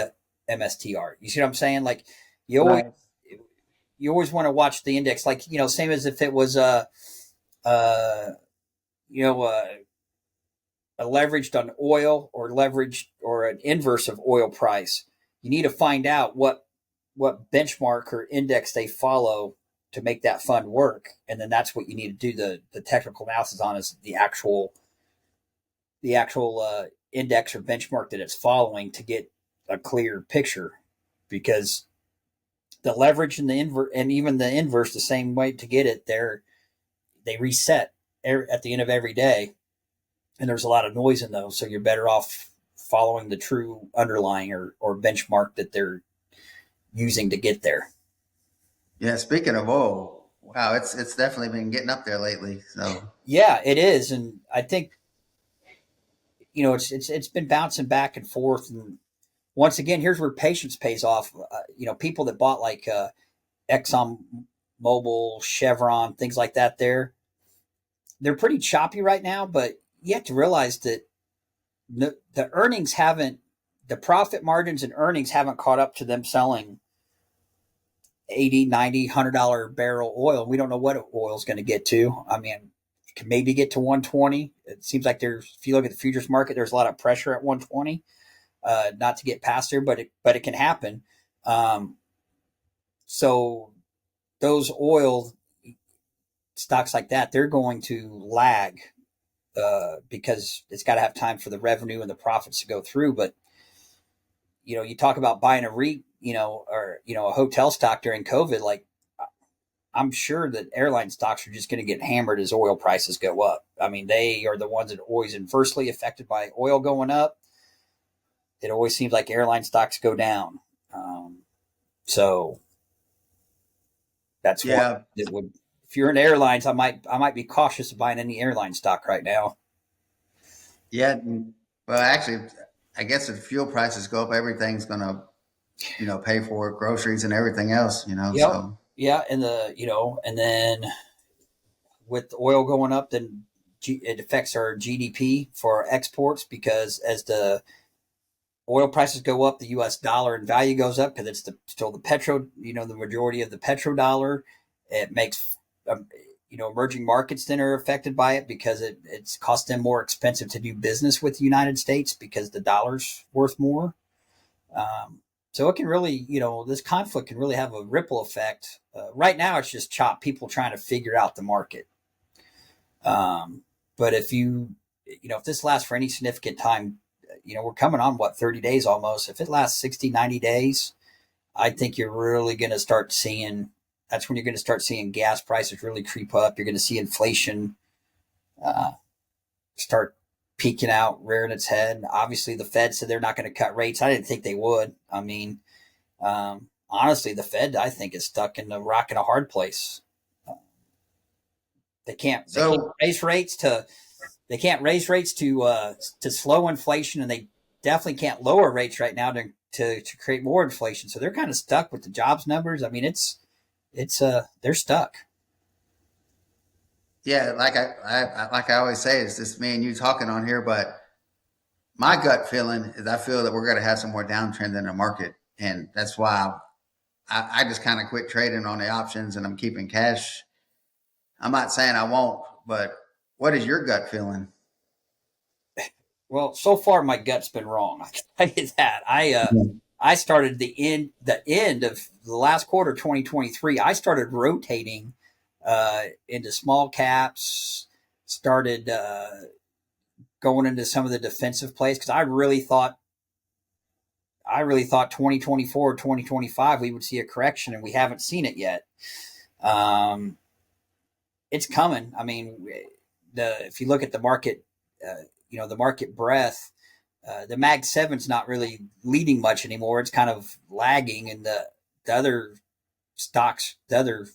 Speaker 2: MSTR. You see what I'm saying? Like you always
Speaker 1: Right.
Speaker 2: you always want to watch the index, like same as if it was uh you know a leveraged on oil or leveraged or an inverse of oil price. You need to find out what benchmark or index they follow to make that fund work, and then that's what you need to do the technical analysis on, is the actual index or benchmark that it's following to get a clear picture, because the leverage and the inverse and even the inverse the same way to get it there, they reset at the end of every day, and there's a lot of noise in those, so you're better off following the true underlying or benchmark that they're using to get there.
Speaker 1: Yeah, speaking of oil, wow, it's definitely been getting up there lately. So
Speaker 2: Yeah, it is, and I think it's been bouncing back and forth. And once again, here's where patience pays off. People that bought like Exxon Mobil, Chevron, things like that, they're pretty choppy right now. But you have to realize that the earnings haven't, the profit margins and earnings haven't caught up to them selling 80, 90, $100 barrel oil. We don't know what oil is going to get to. I mean, it can maybe get to 120. It seems like if you look at the futures market, there's a lot of pressure at 120, not to get past there, but it can happen. So those oil stocks like that, they're going to lag, because it's got to have time for the revenue and the profits to go through. But you talk about buying a REIT, or a hotel stock during COVID. Like, I'm sure that airline stocks are just going to get hammered as oil prices go up. I mean, they are the ones that are always inversely affected by oil going up. It always seems like airline stocks go down. So that's one
Speaker 1: yeah,
Speaker 2: that would. If you're in airlines, I might be cautious of buying any airline stock right now.
Speaker 1: yeah. Well, actually, I guess if fuel prices go up, everything's gonna, pay for it, groceries and everything else.
Speaker 2: Yep.
Speaker 1: So
Speaker 2: Yeah, and then with oil going up, then it affects our GDP for our exports, because as the oil prices go up, the U.S. dollar in value goes up, because it's still the petro, the majority of the petrodollar. It makes, emerging markets then are affected by it, because it's cost them more expensive to do business with the United States because the dollar's worth more. So it can really, this conflict can really have a ripple effect. Right now, it's just people trying to figure out the market. But if this lasts for any significant time, we're coming on 30 days almost. If it lasts 60, 90 days, I think you're really going to start seeing, that's when you're going to start seeing gas prices really creep up. You're going to see inflation start peeking out, rearing its head. Obviously, the Fed said they're not going to cut rates. I didn't think they would. I mean, honestly, the Fed, I think, is stuck in a rock and a hard place. They can't
Speaker 1: so
Speaker 2: raise rates to slow inflation, and they definitely can't lower rates right now to create more inflation. So they're kind of stuck with the jobs numbers. I mean, they're stuck.
Speaker 1: yeah, like I always say, it's just me and you talking on here, but my gut feeling is I feel that we're going to have some more downtrend in the market, and that's why I just kind of quit trading on the options and I'm keeping cash. I'm not saying I won't, but what is your gut feeling?
Speaker 2: Well, so far my gut's been wrong. I can tell you that. I started the end of the last quarter, 2023. I started rotating into small caps. Started going into some of the defensive plays, because I really thought 2024 or 2025 we would see a correction, and we haven't seen it yet. It's coming. I mean, if you look at the market, the market breadth, the Mag 7's not really leading much anymore. It's kind of lagging, and the other stocks, the other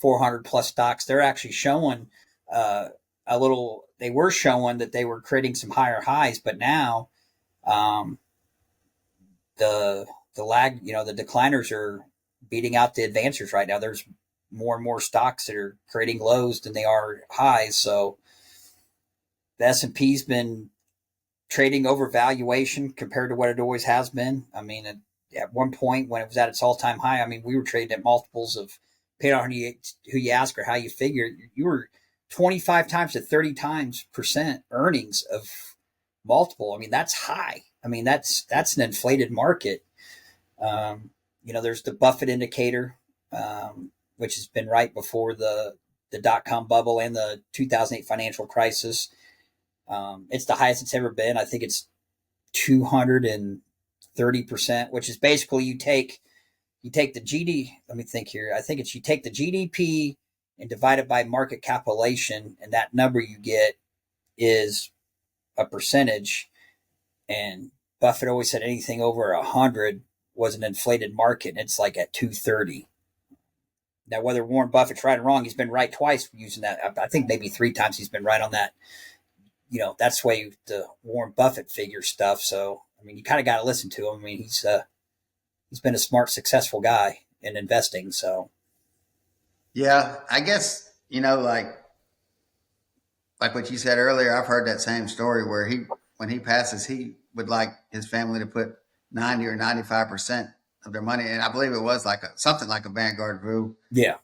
Speaker 2: 400 plus stocks, they're actually showing a little. They were showing that they were creating some higher highs, but now the lag, the decliners are beating out the advancers right now. There's more and more stocks that are creating lows than they are highs. So the S&P's been trading over valuation compared to what it always has been. I mean, at one point when it was at its all-time high, I mean, we were trading at multiples of, depending on who you ask or how you figure, you were 25 times to 30 times percent earnings of multiple. I mean, that's high. I mean, that's an inflated market. There's the Buffett indicator, which has been right before the dot-com bubble and the 2008 financial crisis. It's the highest it's ever been. I think it's 230%, which is basically you take the GD. Let me think here. I think it's you take the GDP and divide it by market capitalization, and that number you get is a percentage. And Buffett always said anything over 100 was an inflated market, and it's like at 230. Now, whether Warren Buffett's right or wrong, he's been right twice using that. I think maybe 3 times he's been right on that. That's the way the Warren Buffett figure stuff. So, I mean, you kind of got to listen to him. I mean, he's been a smart, successful guy in investing. So,
Speaker 1: Yeah, I guess, like what you said earlier, I've heard that same story where when he passes, he would like his family to put 90 or 95% of their money. And I believe it was something like a Vanguard VOO.
Speaker 2: yeah.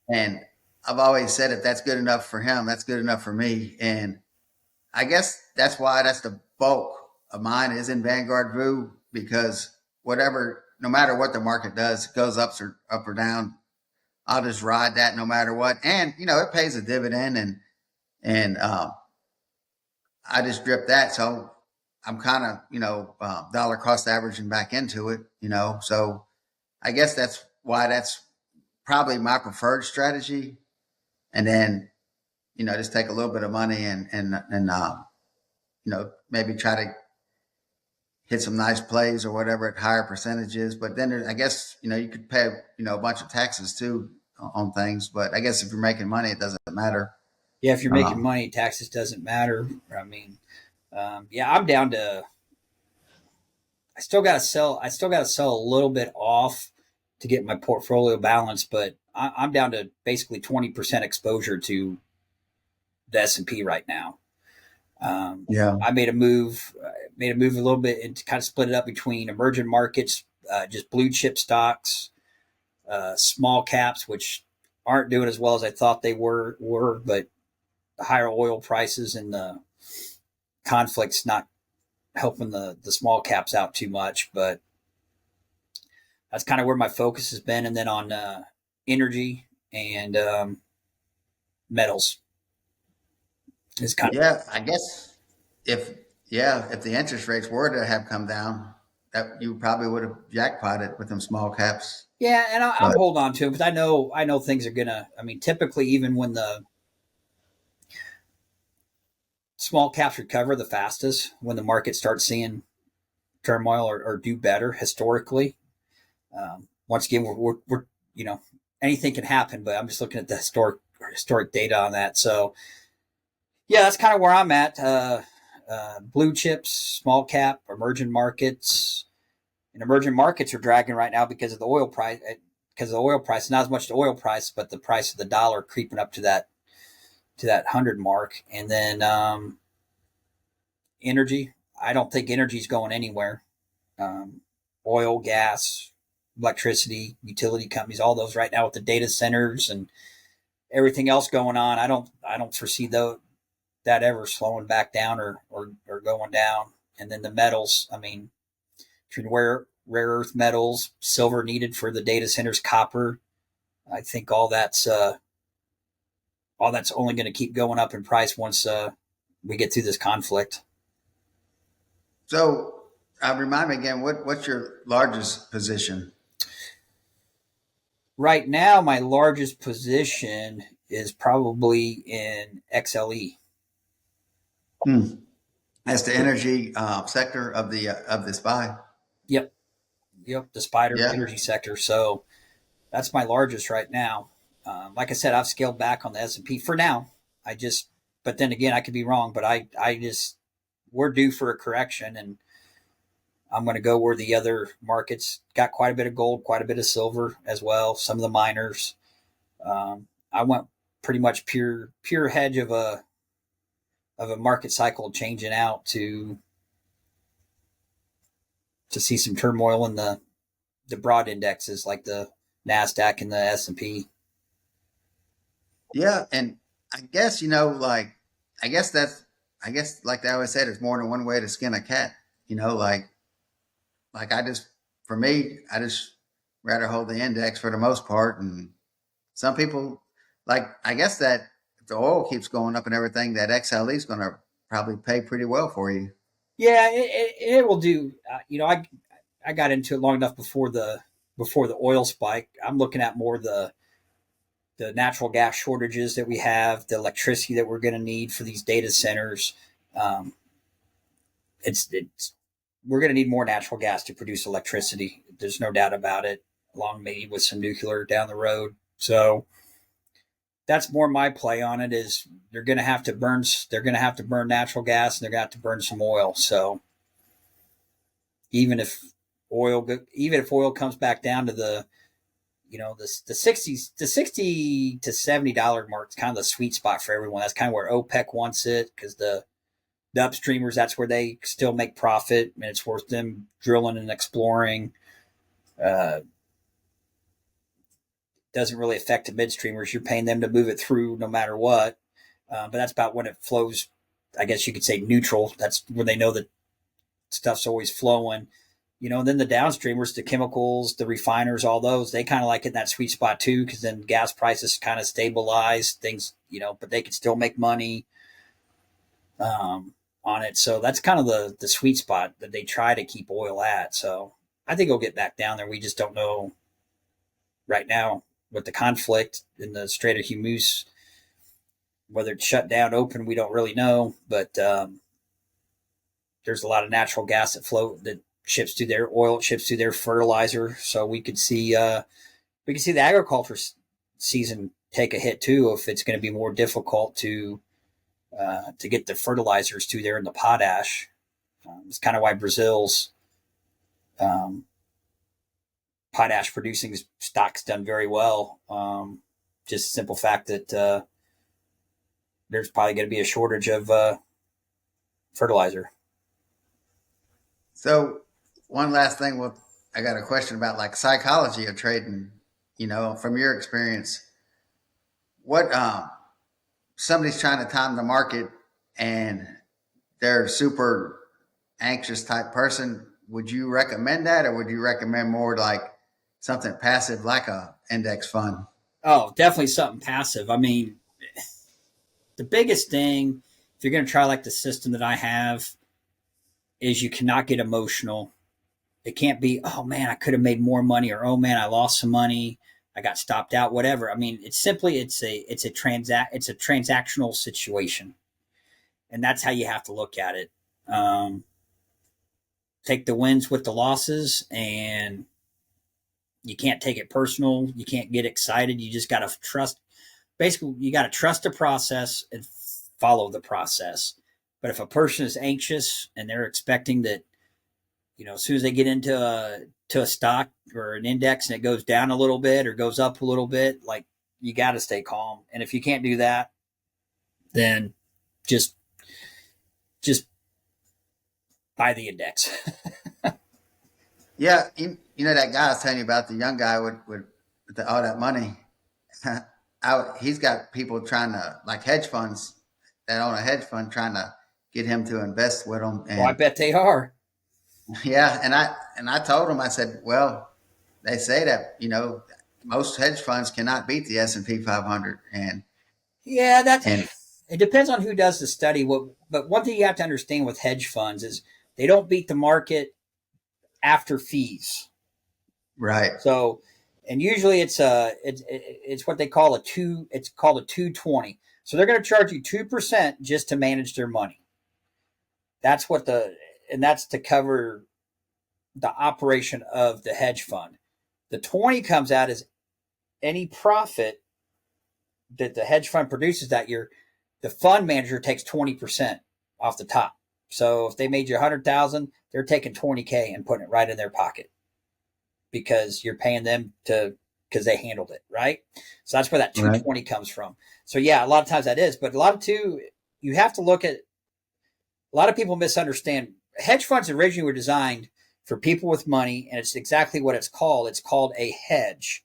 Speaker 1: And I've always said, if that's good enough for him, that's good enough for me. And I guess that's why that's the bulk of mine is in Vanguard VOO, because no matter what the market does, it goes up or down, I'll just ride that no matter what. And, it pays a dividend and I just drip that. So I'm kind of, dollar cost averaging back into it, so I guess that's why that's probably my preferred strategy. And then, just take a little bit of money and maybe try to hit some nice plays or whatever at higher percentages. But then I guess, you could pay, a bunch of taxes too on things. But I guess if you're making money, it doesn't matter.
Speaker 2: Yeah, if you're making money, taxes doesn't matter. I mean, I'm down to. I still got to sell a little bit off to get my portfolio balanced, but I'm down to basically 20% exposure to the S&P right now. I made a move a little bit and kind of split it up between emerging markets, just blue chip stocks, small caps, which aren't doing as well as I thought they were, but the higher oil prices and the conflicts not helping the small caps out too much, but that's kind of where my focus has been. And then on energy and metals is kind of.
Speaker 1: I guess if the interest rates were to have come down, that you probably would have jackpotted with them small caps.
Speaker 2: Yeah, and I'm holding on to them because I know things are gonna. I mean, typically, even when the small caps recover the fastest, when the market starts seeing turmoil or do better historically. Once again, we're anything can happen, but I'm just looking at the historic data on that. So yeah, that's kind of where I'm at. Blue chips, small cap, emerging markets. And emerging markets are dragging right now because of the oil price. Not as much the oil price, but the price of the dollar creeping up to that 100 mark. And then energy. I don't think energy is going anywhere. Oil, gas, electricity, utility companies, all those right now with the data centers and everything else going on. I don't foresee that ever slowing back down or going down. And then the metals. I mean, between rare earth metals, silver needed for the data centers, copper. I think all that's only going to keep going up in price once we get through this conflict.
Speaker 1: So, remind me again, what's your largest position?
Speaker 2: Right now, my largest position is probably in XLE.
Speaker 1: That's the energy sector of the SPY.
Speaker 2: Yep, the spider energy sector. So that's my largest right now. Like I said, I've scaled back on the S&P for now. But then again, I could be wrong. But we're due for a correction, and I'm going to go where the other markets got quite a bit of gold, quite a bit of silver as well. Some of the miners. I went pretty much pure hedge of a market cycle changing out to see some turmoil in the broad indexes like the NASDAQ and the S&P.
Speaker 1: Yeah, and I guess like they always said, there's more than one way to skin a cat. Like I just rather hold the index for the most part. And some people I guess that if the oil keeps going up and everything, that XLE is going to probably pay pretty well for you.
Speaker 2: Yeah, it will do. I got into it long enough before the oil spike. I'm looking at more the natural gas shortages that we have, the electricity that we're going to need for these data centers. Um, it's we're going to need more natural gas to produce electricity. There's no doubt about it. Along maybe with some nuclear down the road. So that's more my play on it. Is they're going to have to burn. They're going to have to burn natural gas, and they're going to have to burn some oil. So even if even if oil comes back down to the 60 to $70 mark is kind of the sweet spot for everyone. That's kind of where OPEC wants it, because the upstreamers, that's where they still make profit, and it's worth them drilling and exploring. Doesn't really affect the midstreamers. You're paying them to move it through no matter what. But that's about when it flows, I guess you could say, neutral. That's when they know that stuff's always flowing. And then the downstreamers, the chemicals, the refiners, all those, they kind of like it in that sweet spot too, because then gas prices kind of stabilize things, but they can still make money on it. So that's kind of the sweet spot that they try to keep oil at. So I think it'll get back down there. We just don't know right now with the conflict in the Strait of Hormuz, whether it's shut down, open, we don't really know. But there's a lot of natural gas that ships through their oil, ships through their fertilizer. So we could see the agriculture season take a hit too, if it's going to be more difficult to get the fertilizers through there in the potash. It's kind of why Brazil's potash producing stock's done very well. Just the simple fact that there's probably going to be a shortage of fertilizer.
Speaker 1: So one last thing, I got a question about like psychology of trading. From your experience, what somebody's trying to time the market and they're a super anxious type person. Would you recommend that, or would you recommend more like something passive like a index fund?
Speaker 2: Oh, definitely something passive. I mean, the biggest thing, if you're going to try like the system that I have, is you cannot get emotional. It can't be, oh man, I could have made more money, or oh man, I lost some money, I got stopped out, whatever. I mean, it's a transactional situation, and that's how you have to look at it. Take the wins with the losses, and you can't take it personal. You can't get excited. You just got to trust. Basically, you got to trust the process and follow the process. But if a person is anxious and they're expecting that, as soon as they get into a stock or an index and it goes down a little bit or goes up a little bit, like, you got to stay calm. And if you can't do that, then just buy the index.
Speaker 1: Yeah, that guy I was telling you about, the young guy with all that money. He's got people trying to, like, hedge funds that own a hedge fund, trying to get him to invest with them. And
Speaker 2: I bet they are.
Speaker 1: Yeah, and I told him, I said, well, they say that most hedge funds cannot beat the S&P 500, and
Speaker 2: Yeah,
Speaker 1: and
Speaker 2: it depends on who does the study. But one thing you have to understand with hedge funds is they don't beat the market after fees.
Speaker 1: right,
Speaker 2: So, and usually it's what they call it's called a 220. So they're going to charge you 2% just to manage their money. That's that's to cover the operation of the hedge fund. The 20 comes out as any profit that the hedge fund produces that year. The fund manager takes 20% off the top. So if they made you 100,000, they're taking 20K and putting it right in their pocket, because you're paying them because they handled it, right? So that's where that 220 comes from. So yeah, a lot of times that is, but a lot of you have to look at, a lot of people misunderstand. Hedge funds originally were designed for people with money, and it's exactly what it's called. It's called a hedge.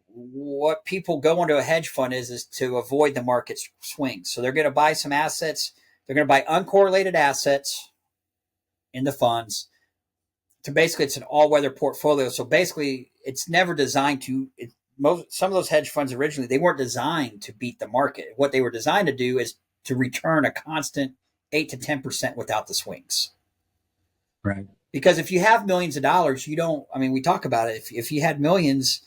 Speaker 2: What people go into a hedge fund is to avoid the market swings. So they're going to buy some assets. They're going to buy uncorrelated assets in the funds. So basically, it's an all-weather portfolio. So basically, it's never designed to. Some of those hedge funds originally, they weren't designed to beat the market. What they were designed to do is to return a constant 8 to 10% without the swings.
Speaker 1: Right.
Speaker 2: Because if you have millions of dollars, you don't, I mean, we talk about it. If you had millions,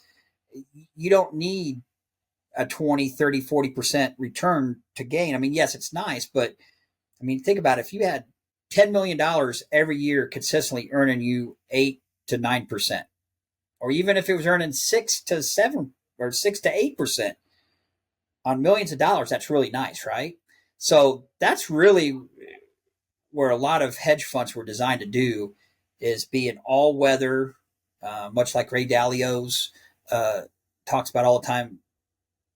Speaker 2: you don't need a 20, 30, 40% return to gain. I mean, yes, it's nice, but I mean, think about it. If you had $10 million every year consistently earning you 8 to 9%, or even if it was earning 6 to 7 or 6 to 8% on millions of dollars, that's really nice, right? So that's really where a lot of hedge funds were designed to do, is be an all weather, much like Ray Dalio's talks about all the time,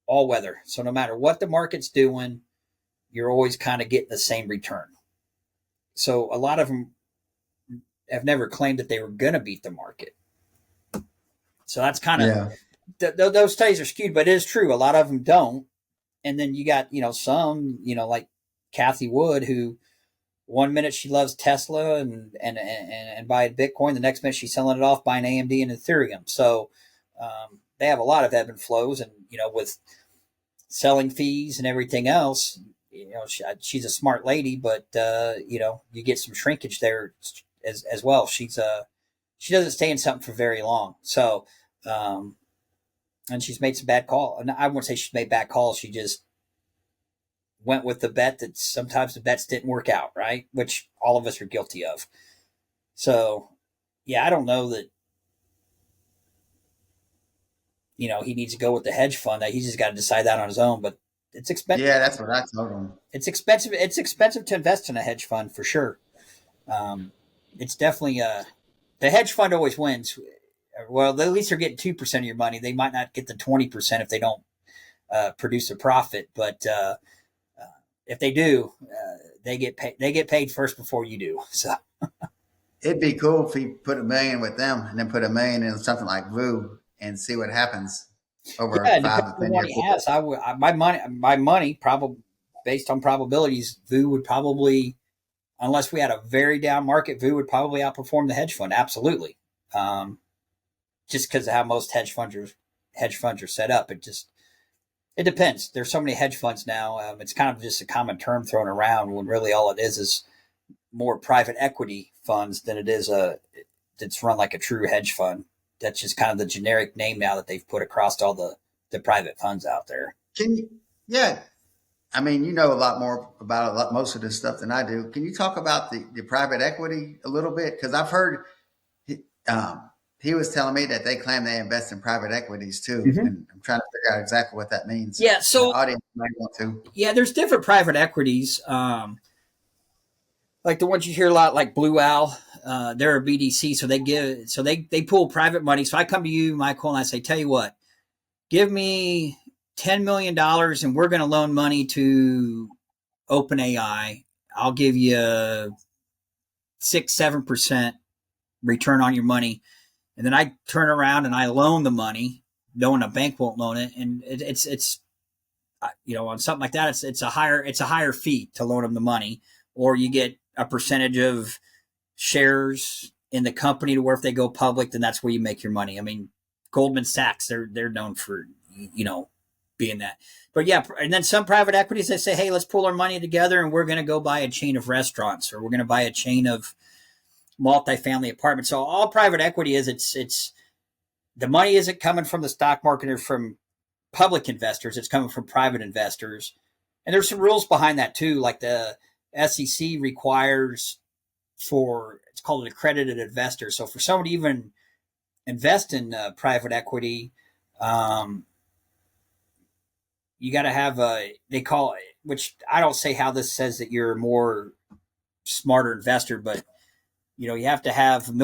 Speaker 2: all weather. So no matter what the market's doing, you're always kind of getting the same return. So a lot of them have never claimed that they were going to beat the market. So that's kind of, those studies are skewed, but it is true. A lot of them don't. And then you got, some, like Kathy Wood, who one minute she loves Tesla and buying Bitcoin. The next minute she's selling it off, buying AMD and Ethereum. So they have a lot of ebb and flows, and, with selling fees and everything else, she's a smart lady, but you get some shrinkage there as well. She doesn't stay in something for very long. So, and she's made some bad calls. And I wouldn't say she's made bad calls. She just went with the bet that sometimes the bets didn't work out, right? Which all of us are guilty of. So, yeah, I don't know that, he needs to go with the hedge fund. He's just got to decide that on his own, but it's expensive.
Speaker 1: Yeah, that's what I told him.
Speaker 2: It's expensive. It's expensive to invest in a hedge fund for sure. It's definitely the hedge fund always wins. Well, at least they're getting 2% of your money. They might not get the 20% if they don't produce a profit, but if they do, they get paid. They get paid first before you do. So
Speaker 1: it'd be cool if he put $1 million with them and then put $1 million in something like VOO and see what happens over 5 to 10 years.
Speaker 2: He has. My money probably based on probabilities, VOO would probably, unless we had a very down market, VOO would probably outperform the hedge fund. Absolutely. Just because of how most hedge funds are set up. It depends. There's so many hedge funds now. It's kind of just a common term thrown around when really all it is more private equity funds than it is that's run like a true hedge fund. That's just kind of the generic name now that they've put across all the private funds out there.
Speaker 1: Yeah. I mean, you know a lot more about most of this stuff than I do. Can you talk about the private equity a little bit? Because I've heard he was telling me that they claim they invest in private equities too. Mm-hmm. And I'm trying to figure out exactly what that means.
Speaker 2: Yeah. So
Speaker 1: the audience might want to.
Speaker 2: Yeah, there's different private equities. Like the ones you hear a lot, like Blue Owl, they're a BDC. So they pull private money. So I come to you, Michael, and I say, tell you what, give me $10 million and we're going to loan money to OpenAI. I'll give you 6-7% return on your money. And then I turn around and I loan the money, knowing a bank won't loan it. And it's on something like that, it's a higher fee to loan them the money, or you get a percentage of shares in the company to where if they go public, then that's where you make your money. I mean, Goldman Sachs, they're known for, being that. But yeah, and then some private equities, they say, hey, let's pull our money together and we're going to go buy a chain of restaurants, or we're going to buy a chain of multifamily apartments. So all private equity is, it's the money isn't coming from the stock market or from public investors. It's coming from private investors. And there's some rules behind that too. Like the SEC requires it's called an accredited investor. So for someone to even invest in private equity, you got to have they call it, which I don't say how this says that you're a more smarter investor, but you have to have $1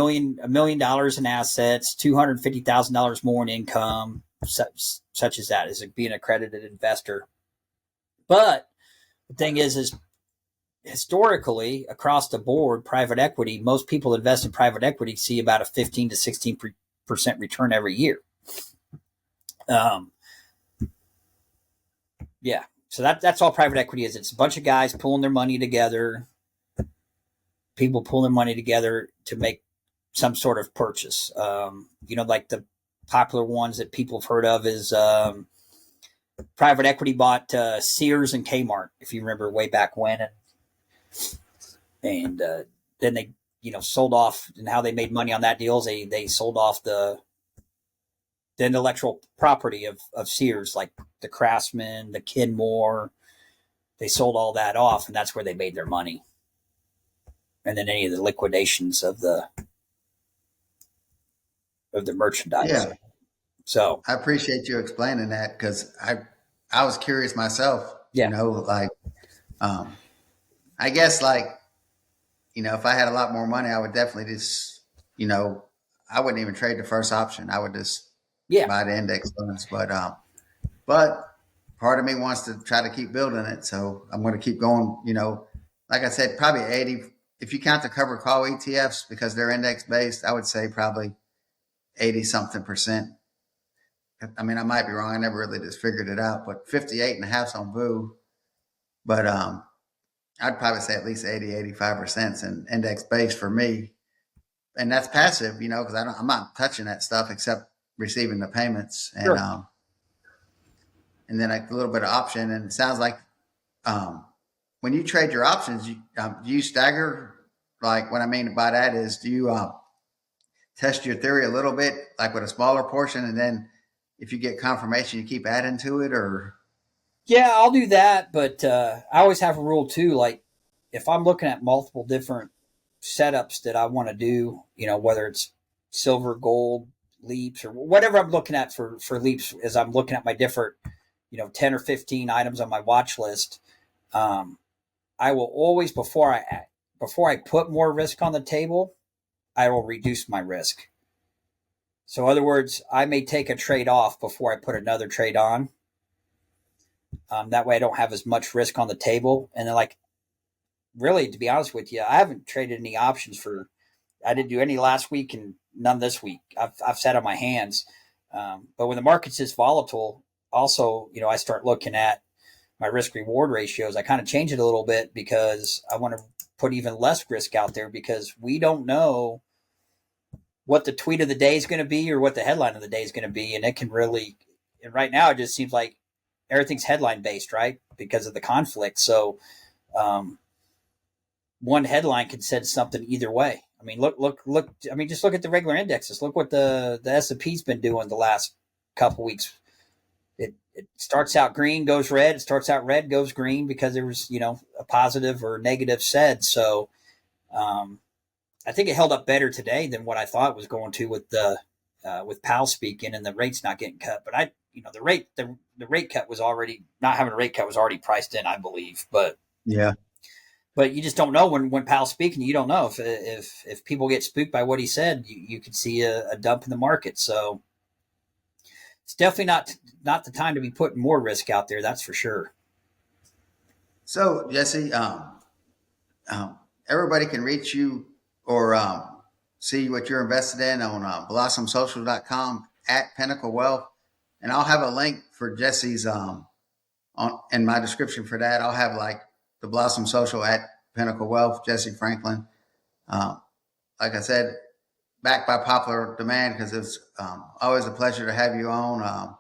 Speaker 2: million in assets, $250,000 more in income, such as that, as being an accredited investor. But the thing is historically across the board, private equity, most people invest in private equity see about a 15 to 16% return every year. Yeah. So that's all private equity is. It's a bunch of guys pulling their money together. People pull their money together to make some sort of purchase. Like the popular ones that people have heard of is private equity bought Sears and Kmart, if you remember way back when. And And then they, sold off, and how they made money on that deal is they sold off the intellectual property of Sears, like the Craftsman, the Kenmore. They sold all that off, and that's where they made their money. And then any of the liquidations of the merchandise.
Speaker 1: Yeah.
Speaker 2: So
Speaker 1: I appreciate you explaining that because I was curious myself,
Speaker 2: yeah,
Speaker 1: like, I guess like, if I had a lot more money, I would definitely just, I wouldn't even trade the first option. I would just
Speaker 2: yeah,
Speaker 1: buy the index funds. But part of me wants to try to keep building it. So I'm going to keep going, like I said, probably 80, if you count the cover call ETFs because they're index based, I would say probably 80 something percent. I mean, I might be wrong. I never really just figured it out, but 58 and a half on VOO. But I'd probably say at least 80, 85% in index based for me. And that's passive, because I'm not touching that stuff except receiving the payments.
Speaker 2: sure.
Speaker 1: And then a little bit of option. And it sounds like when you trade your options, do you stagger? Like what I mean by that is, do you test your theory a little bit, like with a smaller portion, and then if you get confirmation, you keep adding to it, or?
Speaker 2: Yeah, I'll do that, but I always have a rule too. Like if I'm looking at multiple different setups that I want to do, whether it's silver, gold, leaps, or whatever I'm looking at for leaps, as I'm looking at my different, 10 or 15 items on my watch list, I will always, before I put more risk on the table, I will reduce my risk. So in other words, I may take a trade off before I put another trade on. That way I don't have as much risk on the table. And then, like, really, to be honest with you, I haven't traded any options I didn't do any last week and none this week. I've sat on my hands. But when the market's this volatile, also, I start looking at my risk reward ratios. I kind of change it a little bit because I want to put even less risk out there because we don't know what the tweet of the day is going to be or what the headline of the day is going to be. And it can really, and right now it just seems like everything's headline based, right? Because of the conflict. So, one headline can send something either way. I mean, look. I mean, just look at the regular indexes. Look what the S&P's been doing the last couple weeks. It starts out green, goes red. It starts out red, goes green because there was, a positive or negative said. So, I think it held up better today than what I thought it was going to with Powell speaking and the rates not getting cut. But the rate cut was already, not having a rate cut was already priced in, I believe. But
Speaker 1: Yeah.
Speaker 2: But you just don't know when Powell's speaking. You don't know if people get spooked by what he said. You could see a dump in the market. So it's definitely not the time to be putting more risk out there. That's for sure.
Speaker 1: So Jesse, everybody can reach you or see what you're invested in on blossomsocial.com at Pinnacle Wealth. And I'll have a link for Jesse's in my description for that. I'll have like the Blossom Social at Pinnacle Wealth, Jesse Franklin. Like I said, backed by popular demand because it's always a pleasure to have you on.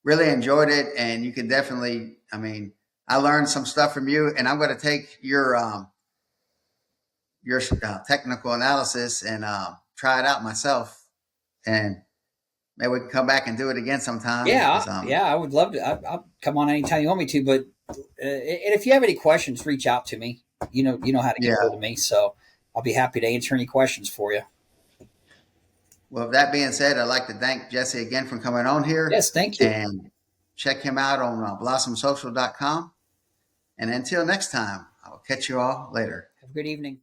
Speaker 1: Really enjoyed it. And you can definitely, I learned some stuff from you, and I'm going to take your technical analysis and try it out myself. And maybe we can come back and do it again sometime.
Speaker 2: Yeah, I would love to. I'll come on anytime you want me to. But and if you have any questions, reach out to me. You know how to get hold of me, so I'll be happy to answer any questions for you.
Speaker 1: Well, with that being said, I'd like to thank Jesse again for coming on here.
Speaker 2: Yes, thank you.
Speaker 1: And check him out on blossomsocial.com. And until next time, I'll catch you all later.
Speaker 2: Have a good evening.